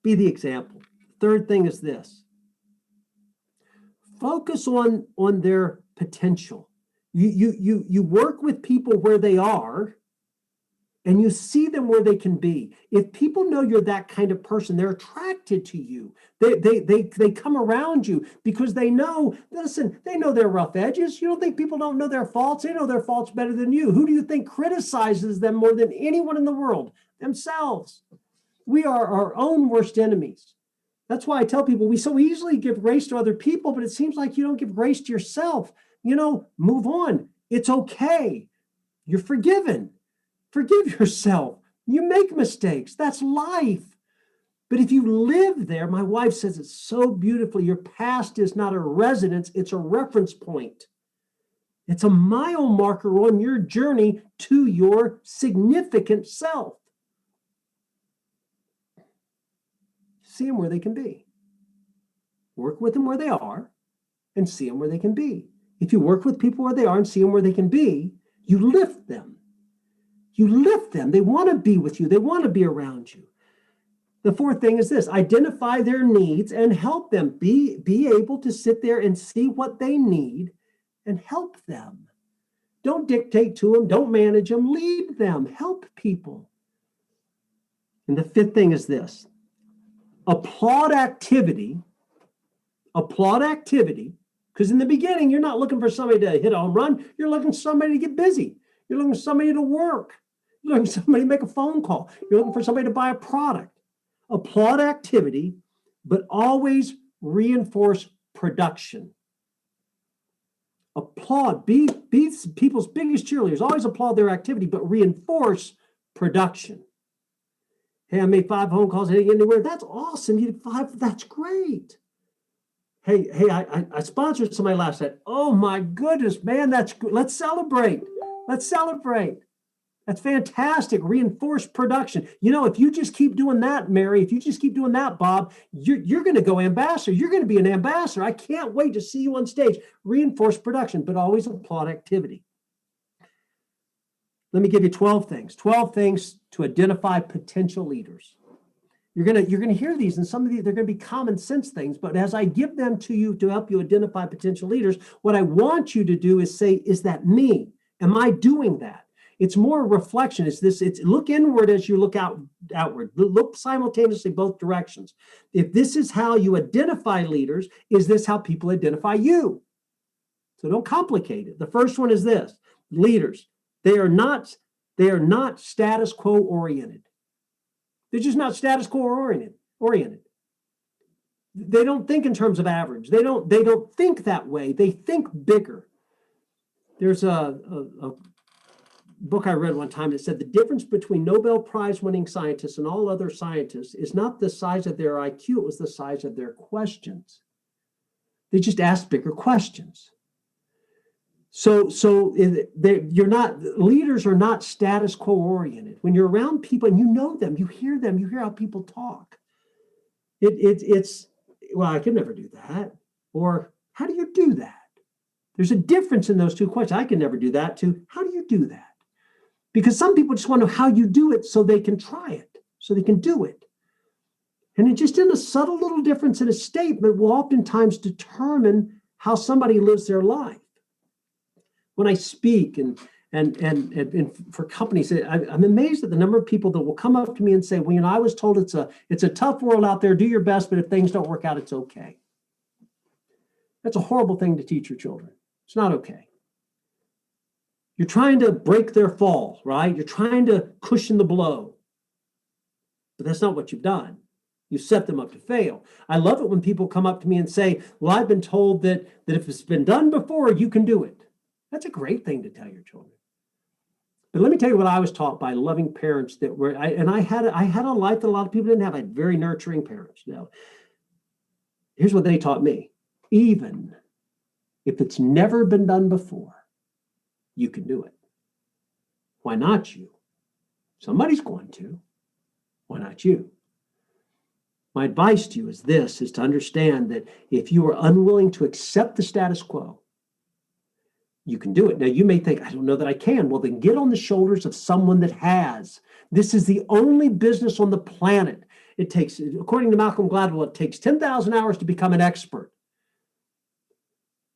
Be the example. Third thing is this. Focus on their potential. You work with people where they are, and you see them where they can be. If people know you're that kind of person, they're attracted to you. They come around you because they know, listen, they know their rough edges. You don't think people don't know their faults? They know their faults better than you. Who do you think criticizes them more than anyone in the world? Themselves. We are our own worst enemies. That's why I tell people we so easily give grace to other people, but it seems like you don't give grace to yourself. Move on. It's okay. You're forgiven. Forgive yourself. You make mistakes. That's life. But if you live there, my wife says it so beautifully, your past is not a residence, it's a reference point. It's a mile marker on your journey to your significant self. See them where they can be. Work with them where they are and see them where they can be. If you work with people where they are and see them where they can be, you lift them. You lift them. They want to be with you. They want to be around you. The fourth thing is this: identify their needs and help them. Be able to sit there and see what they need and help them. Don't dictate to them. Don't manage them. Lead them. Help people. And the fifth thing is this. Applaud activity, because in the beginning, you're not looking for somebody to hit a home run. You're looking for somebody to get busy. You're looking for somebody to work. You're looking for somebody to make a phone call. You're looking for somebody to buy a product. Applaud activity, but always reinforce production. Applaud, be people's biggest cheerleaders. Always applaud their activity, but reinforce production. Hey, I made 5 phone calls. I didn't get anywhere. That's awesome. You did 5. That's great. Hey, I sponsored somebody last night. Oh my goodness, man, that's good. Let's celebrate. Let's celebrate. That's fantastic. Reinforce production. You know, if you just keep doing that, Mary, if you just keep doing that, Bob, you're going to go ambassador. You're going to be an ambassador. I can't wait to see you on stage. Reinforce production, but always applaud activity. Let me give you 12 things. 12 things to identify potential leaders. You're gonna hear these, and some of these, they're going to be common sense things, but as I give them to you to help you identify potential leaders, what I want you to do is say, is that me? Am I doing that? It's more a reflection. It's look inward as you look outward. Look simultaneously both directions. If this is how you identify leaders, is this how people identify you? So don't complicate it. The first one is this: leaders. They are not status quo oriented. They're just not status quo oriented. They don't think in terms of average. They don't think that way. They think bigger. There's a book I read one time that said the difference between Nobel Prize winning scientists and all other scientists is not the size of their IQ, it was the size of their questions. They just asked bigger questions. So leaders are not status quo oriented. When you're around people and you know them, you hear how people talk. It's well, I could never do that. Or how do you do that? There's a difference in those two questions. I can never do that to how do you do that? Because some people just want to know how you do it so they can try it, so they can do it. And it just in a subtle little difference in a statement will oftentimes determine how somebody lives their life. When I speak and for companies, I'm amazed at the number of people that will come up to me and say, well, I was told it's a tough world out there. Do your best, but if things don't work out, it's okay. That's a horrible thing to teach your children. It's not okay. You're trying to break their fall, right? You're trying to cushion the blow. But that's not what you've done. You set them up to fail. I love it when people come up to me and say, well, I've been told that if it's been done before, you can do it. That's a great thing to tell your children. But let me tell you what I was taught by loving parents that were, I had a life that a lot of people didn't have. I had very nurturing parents. Now, here's what they taught me. Even if it's never been done before, you can do it. Why not you? Somebody's going to. Why not you? My advice to you is to understand that if you are unwilling to accept the status quo, you can do it. Now, you may think, I don't know that I can. Well, then get on the shoulders of someone that has. This is the only business on the planet. It takes, according to Malcolm Gladwell, it takes 10,000 hours to become an expert.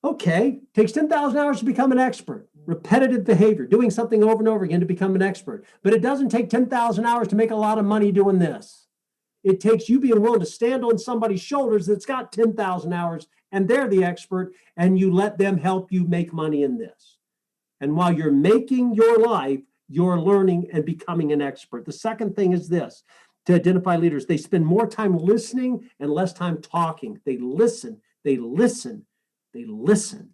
Okay, takes 10,000 hours to become an expert. Repetitive behavior, doing something over and over again to become an expert. But it doesn't take 10,000 hours to make a lot of money doing this. It takes you being willing to stand on somebody's shoulders that's got 10,000 hours and they're the expert, and you let them help you make money in this. And while you're making your life, you're learning and becoming an expert. The second thing is this: to identify leaders, they spend more time listening and less time talking. They listen, they listen, they listen.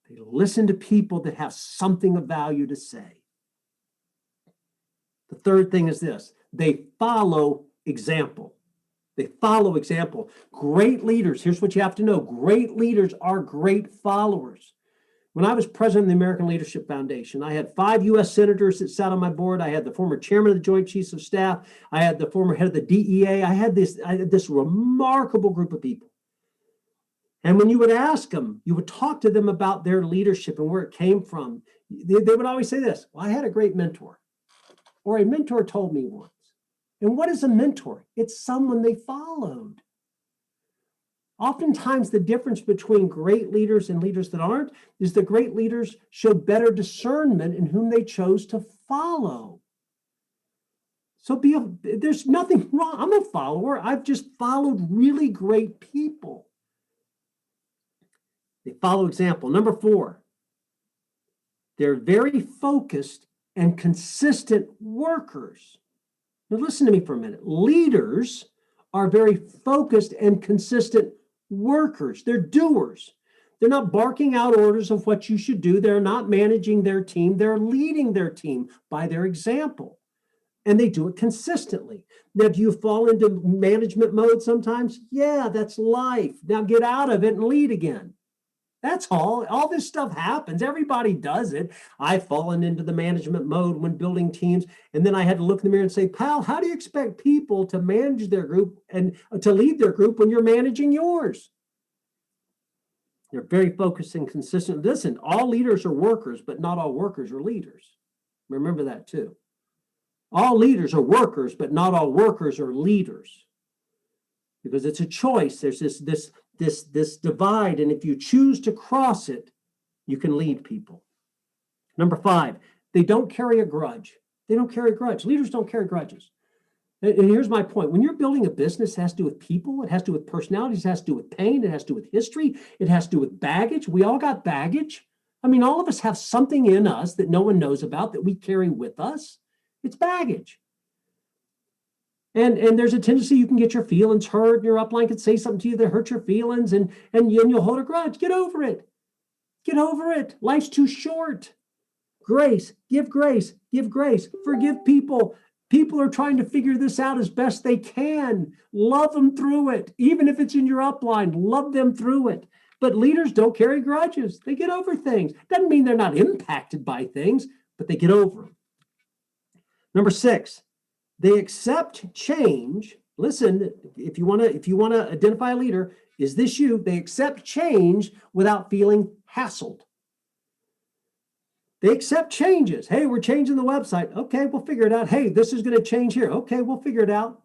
They listen to people that have something of value to say. The third thing is this: they follow example. They follow example. Great leaders, here's what you have to know. Great leaders are great followers. When I was president of the American Leadership Foundation, I had 5 U.S. senators that sat on my board. I had the former chairman of the Joint Chiefs of Staff. I had the former head of the DEA. I had this remarkable group of people. And when you would ask them, you would talk to them about their leadership and where it came from, they would always say this: well, I had a great mentor, or a mentor told me once. And what is a mentor? It's someone they followed. Oftentimes, the difference between great leaders and leaders that aren't is the great leaders show better discernment in whom they chose to follow. So there's nothing wrong. I'm a follower. I've just followed really great people. They follow example. Number 4, they're very focused and consistent workers. Now listen to me for a minute. Leaders are very focused and consistent workers. They're doers. They're not barking out orders of what you should do. They're not managing their team. They're leading their team by their example. And they do it consistently. Now, do you fall into management mode sometimes? Yeah, that's life. Now get out of it and lead again. That's all. All this stuff happens. Everybody does it. I've fallen into the management mode when building teams. And then I had to look in the mirror and say, pal, how do you expect people to manage their group and to lead their group when you're managing yours? They're very focused and consistent. Listen, all leaders are workers, but not all workers are leaders. Remember that too. All leaders are workers, but not all workers are leaders. Because it's a choice. There's this divide, and if you choose to cross it, you can lead people. Number 5, they don't carry a grudge. They don't carry a grudge. Leaders don't carry grudges. And here's my point. When you're building a business, it has to do with people. It has to do with personalities. It has to do with pain. It has to do with history. It has to do with baggage. We all got baggage. I mean, all of us have something in us that no one knows about that we carry with us. It's baggage. And there's a tendency you can get your feelings hurt, and your upline could say something to you that hurts your feelings, and you'll hold a grudge. Get over it. Get over it. Life's too short. Grace. Give grace. Give grace. Forgive people. People are trying to figure this out as best they can. Love them through it. Even if it's in your upline, love them through it. But leaders don't carry grudges. They get over things. Doesn't mean they're not impacted by things, but they get over them. Number 6, they accept change. Listen, if you want to identify a leader, is this you? They accept change without feeling hassled. They accept changes. Hey, we're changing the website. Okay, we'll figure it out. Hey, this is going to change here. Okay, we'll figure it out.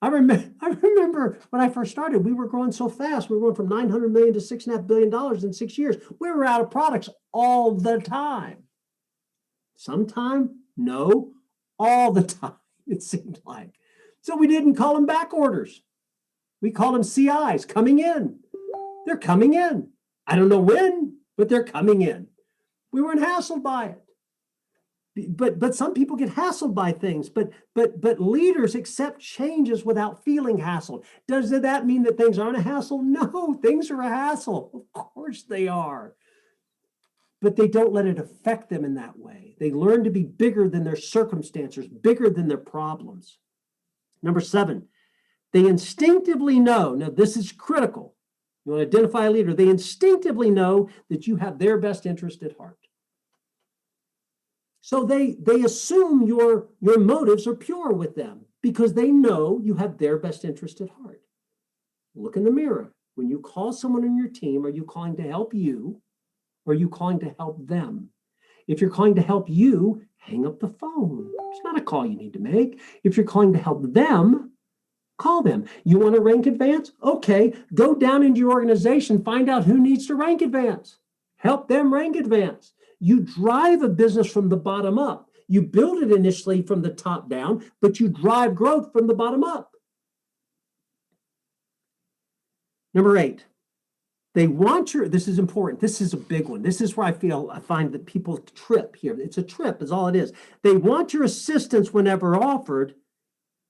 I remember when I first started, we were growing so fast. We were going from $900 million to $6.5 billion in 6 years. We were out of products all the time. Sometime? No, all the time, it seemed like. So we didn't call them back orders. We called them CIs, coming in. They're coming in. I don't know when, but they're coming in. We weren't hassled by it. But some people get hassled by things, but leaders accept changes without feeling hassled. Does that mean that things aren't a hassle? No, things are a hassle. Of course they are. But they don't let it affect them in that way. They learn to be bigger than their circumstances, bigger than their problems. Number 7, they instinctively know. Now, this is critical. You want to identify a leader. They instinctively know that you have their best interest at heart. So they assume your motives are pure with them because they know you have their best interest at heart. Look in the mirror. When you call someone on your team, are you calling to help you or are you calling to help them? If you're calling to help you, hang up the phone. It's not a call you need to make. If you're calling to help them, call them. You want to rank advance? Okay, go down into your organization, find out who needs to rank advance. Help them rank advance. You drive a business from the bottom up. You build it initially from the top down, but you drive growth from the bottom up. Number 8, they want this is important. This is a big one. This is where I find that people trip here. It's a trip is all it is. They want your assistance whenever offered,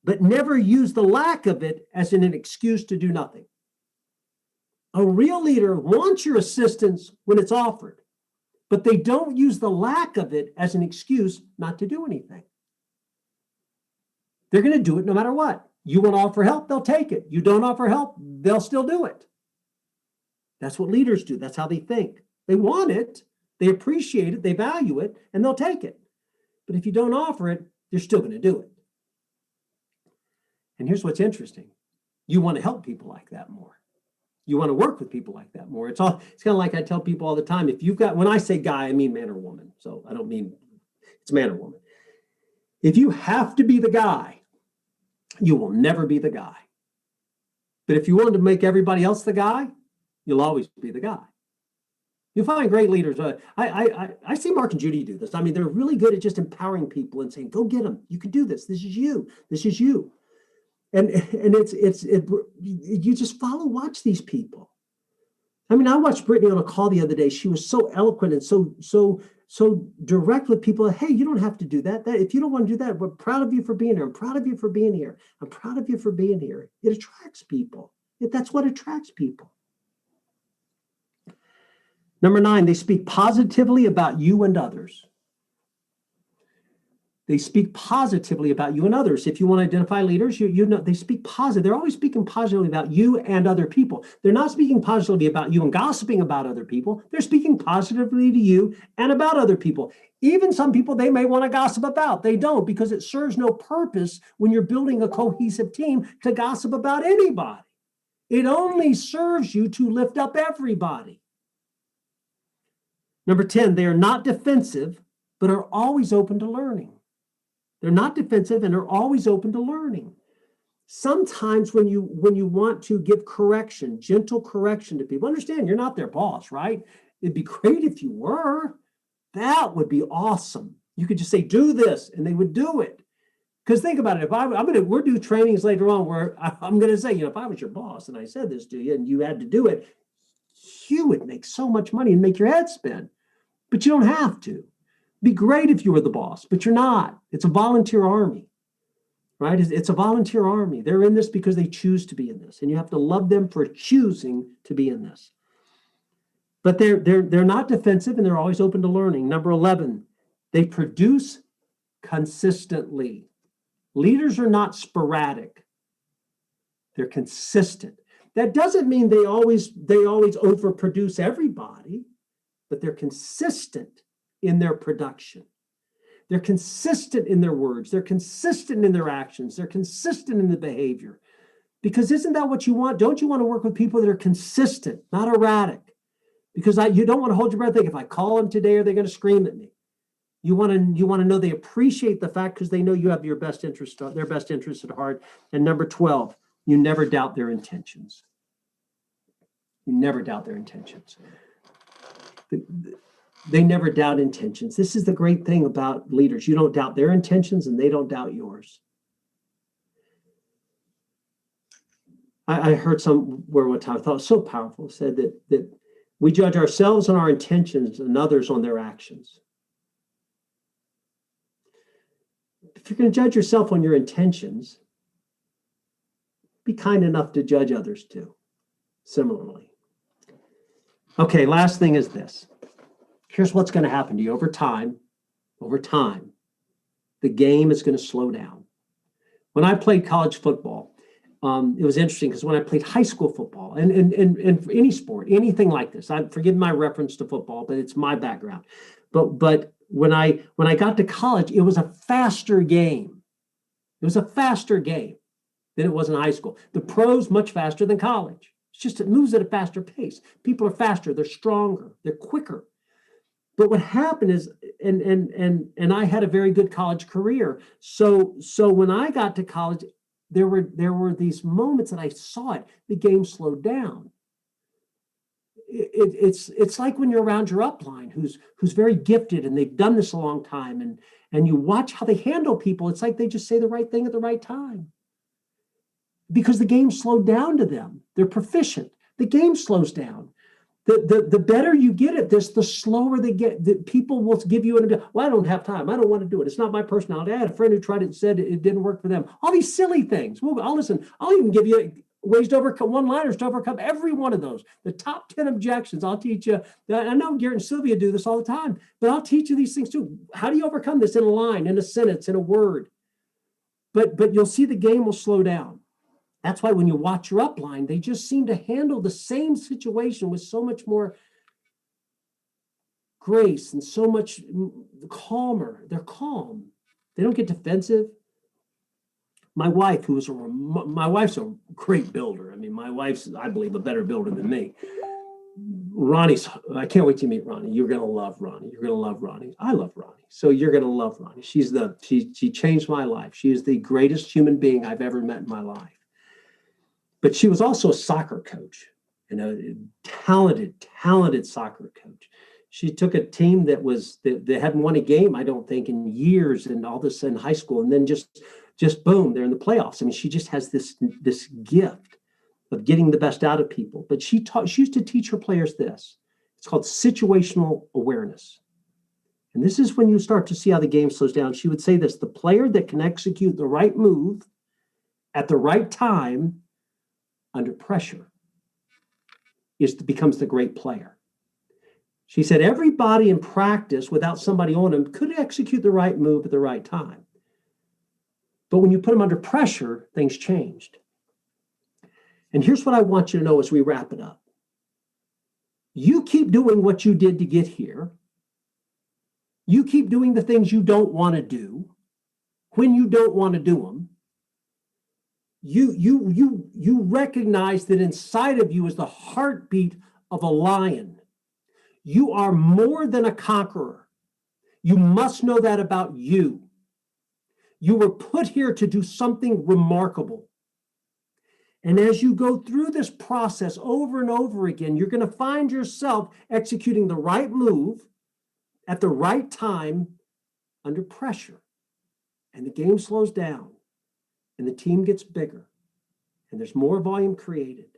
but never use the lack of it as an excuse to do nothing. A real leader wants your assistance when it's offered, but they don't use the lack of it as an excuse not to do anything. They're going to do it no matter what. You want to offer help, they'll take it. You don't offer help, they'll still do it. That's what leaders do. That's how they think. They want it, they appreciate it, they value it, and they'll take it. But if you don't offer it, they're still going to do it. And here's what's interesting. You want to help people like that more. You want to work with people like that more. It's kind of like I tell people all the time, when I say guy, I mean man or woman. So I don't mean it's man or woman. If you have to be the guy, you will never be the guy. But if you wanted to make everybody else the guy, you'll always be the guy. You'll find great leaders. I see Mark and Judy do this. I mean, they're really good at just empowering people and saying, go get them. You can do this. This is you. This is you. And you just watch these people. I mean, I watched Brittany on a call the other day. She was so eloquent and so direct with people. Hey, you don't have to do that. If you don't want to do that, we're proud of you for being here. I'm proud of you for being here. I'm proud of you for being here. It attracts people. That's what attracts people. Number 9, they speak positively about you and others. They speak positively about you and others. If you want to identify leaders, you know they speak positive. They're always speaking positively about you and other people. They're not speaking positively about you and gossiping about other people. They're speaking positively to you and about other people. Even some people they may want to gossip about. They don't, because it serves no purpose when you're building a cohesive team to gossip about anybody. It only serves you to lift up everybody. Number 10, they are not defensive, but are always open to learning. They're not defensive and are always open to learning. Sometimes when you want to give correction, gentle correction to people, understand you're not their boss, right? It'd be great if you were. That would be awesome. You could just say, do this, and they would do it. Because think about it. If we're doing trainings later on where I'm going to say, if I was your boss and I said this to you and you had to do it, you would make so much money and make your head spin. But you don't have to. Be great if you were the boss, but you're not. It's a volunteer army, right? It's a volunteer army. They're in this because they choose to be in this, and you have to love them for choosing to be in this. But they're not defensive, and they're always open to learning. Number 11, they produce consistently. Leaders are not sporadic. They're consistent. That doesn't mean they always overproduce everybody, but they're consistent in their production. They're consistent in their words. They're consistent in their actions. They're consistent in the behavior. Because isn't that what you want? Don't you want to work with people that are consistent, not erratic? Because you don't want to hold your breath. Think, if I call them today, are they going to scream at me? You want to know they appreciate the fact because they know you have their best interest at heart. And number 12, you never doubt their intentions. You never doubt their intentions. They never doubt intentions. This is the great thing about leaders. You don't doubt their intentions and they don't doubt yours. I heard somewhere one time, I thought it was so powerful, said that we judge ourselves on our intentions and others on their actions. If you're going to judge yourself on your intentions, be kind enough to judge others too, similarly. Okay, last thing is this. Here's what's going to happen to you over time. Over time, the game is going to slow down. When I played college football, it was interesting because when I played high school football and any sport, anything like this, forgive my reference to football, but it's my background. But when I got to college, it was a faster game. It was a faster game than it was in high school. The pros much faster than college. It's just it moves at a faster pace. People are faster. They're stronger. They're quicker. But what happened is, and I had a very good college career. So when I got to college, there were these moments that I saw it. The game slowed down. It's like when you're around your upline who's very gifted and they've done this a long time, and you watch how they handle people. It's like they just say the right thing at the right time. Because the game slowed down to them. They're proficient. The game slows down. The better you get at this, the slower they get. The people will give you well, I don't have time. I don't want to do it. It's not my personality. I had a friend who tried it and said it didn't work for them. All these silly things. Well, I'll listen. I'll even give you ways to overcome one-liners to overcome every one of those. The top 10 objections. I'll teach you. I know Garrett and Sylvia do this all the time, but I'll teach you these things too. How do you overcome this in a line, in a sentence, in a word? But you'll see the game will slow down. That's why when you watch your upline, they just seem to handle the same situation with so much more grace and so much calmer. They're calm. They don't get defensive. My wife's a great builder. I mean, my wife's, I believe, a better builder than me. I can't wait to meet Ronnie. You're going to love Ronnie. You're going to love Ronnie. I love Ronnie. So you're going to love Ronnie. She changed my life. She is the greatest human being I've ever met in my life. But she was also a soccer coach, and a talented soccer coach. She took a team that hadn't won a game, I don't think, in years, and all of a sudden high school, and then just boom, they're in the playoffs. I mean, she just has this gift of getting the best out of people. But she used to teach her players this. It's called situational awareness. And this is when you start to see how the game slows down. She would say this: the player that can execute the right move at the right time under pressure becomes the great player. She said everybody in practice without somebody on them could execute the right move at the right time. But when you put them under pressure, things changed. And here's what I want you to know as we wrap it up. You keep doing what you did to get here. You keep doing the things you don't want to do when you don't want to do them. You recognize that inside of you is the heartbeat of a lion. You are more than a conqueror. You must know that about you. You were put here to do something remarkable. And as you go through this process over and over again, you're going to find yourself executing the right move at the right time under pressure. And the game slows down, and the team gets bigger, and there's more volume created.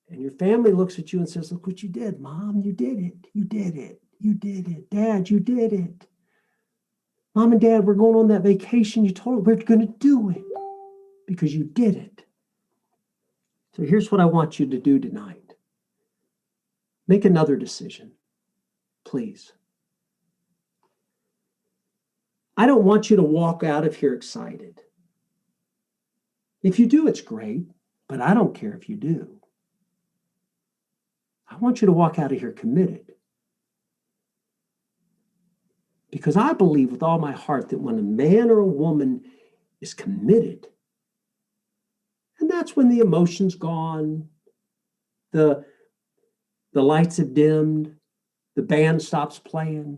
And your family looks at you and says, look what you did, Mom, you did it. You did it. You did it. Dad, you did it. Mom and Dad, we're going on that vacation. You told us we're going to do it because you did it. So here's what I want you to do tonight. Make another decision, please. I don't want you to walk out of here excited. If you do, it's great, but I don't care if you do. I want you to walk out of here committed. Because I believe with all my heart that when a man or a woman is committed, and that's when the emotion's gone, the lights have dimmed, the band stops playing,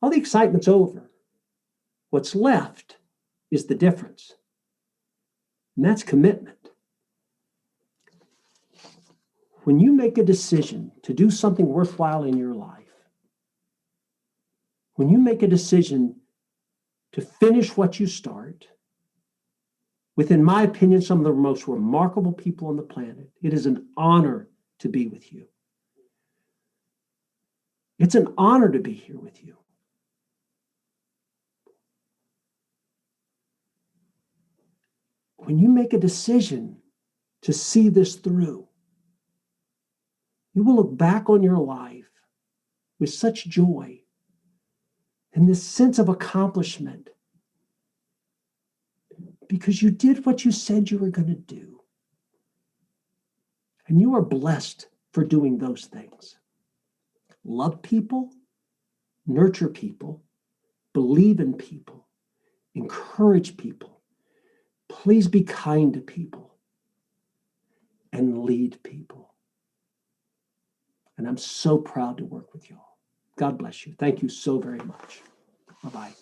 all the excitement's over. What's left is the difference. And that's commitment. When you make a decision to do something worthwhile in your life, when you make a decision to finish what you start, with, in my opinion, some of the most remarkable people on the planet, it is an honor to be with you. It's an honor to be here with you. When you make a decision to see this through, you will look back on your life with such joy and this sense of accomplishment because you did what you said you were going to do. And you are blessed for doing those things. Love people, nurture people, believe in people, encourage people. Please be kind to people and lead people. And I'm so proud to work with y'all. God bless you. Thank you so very much. Bye-bye.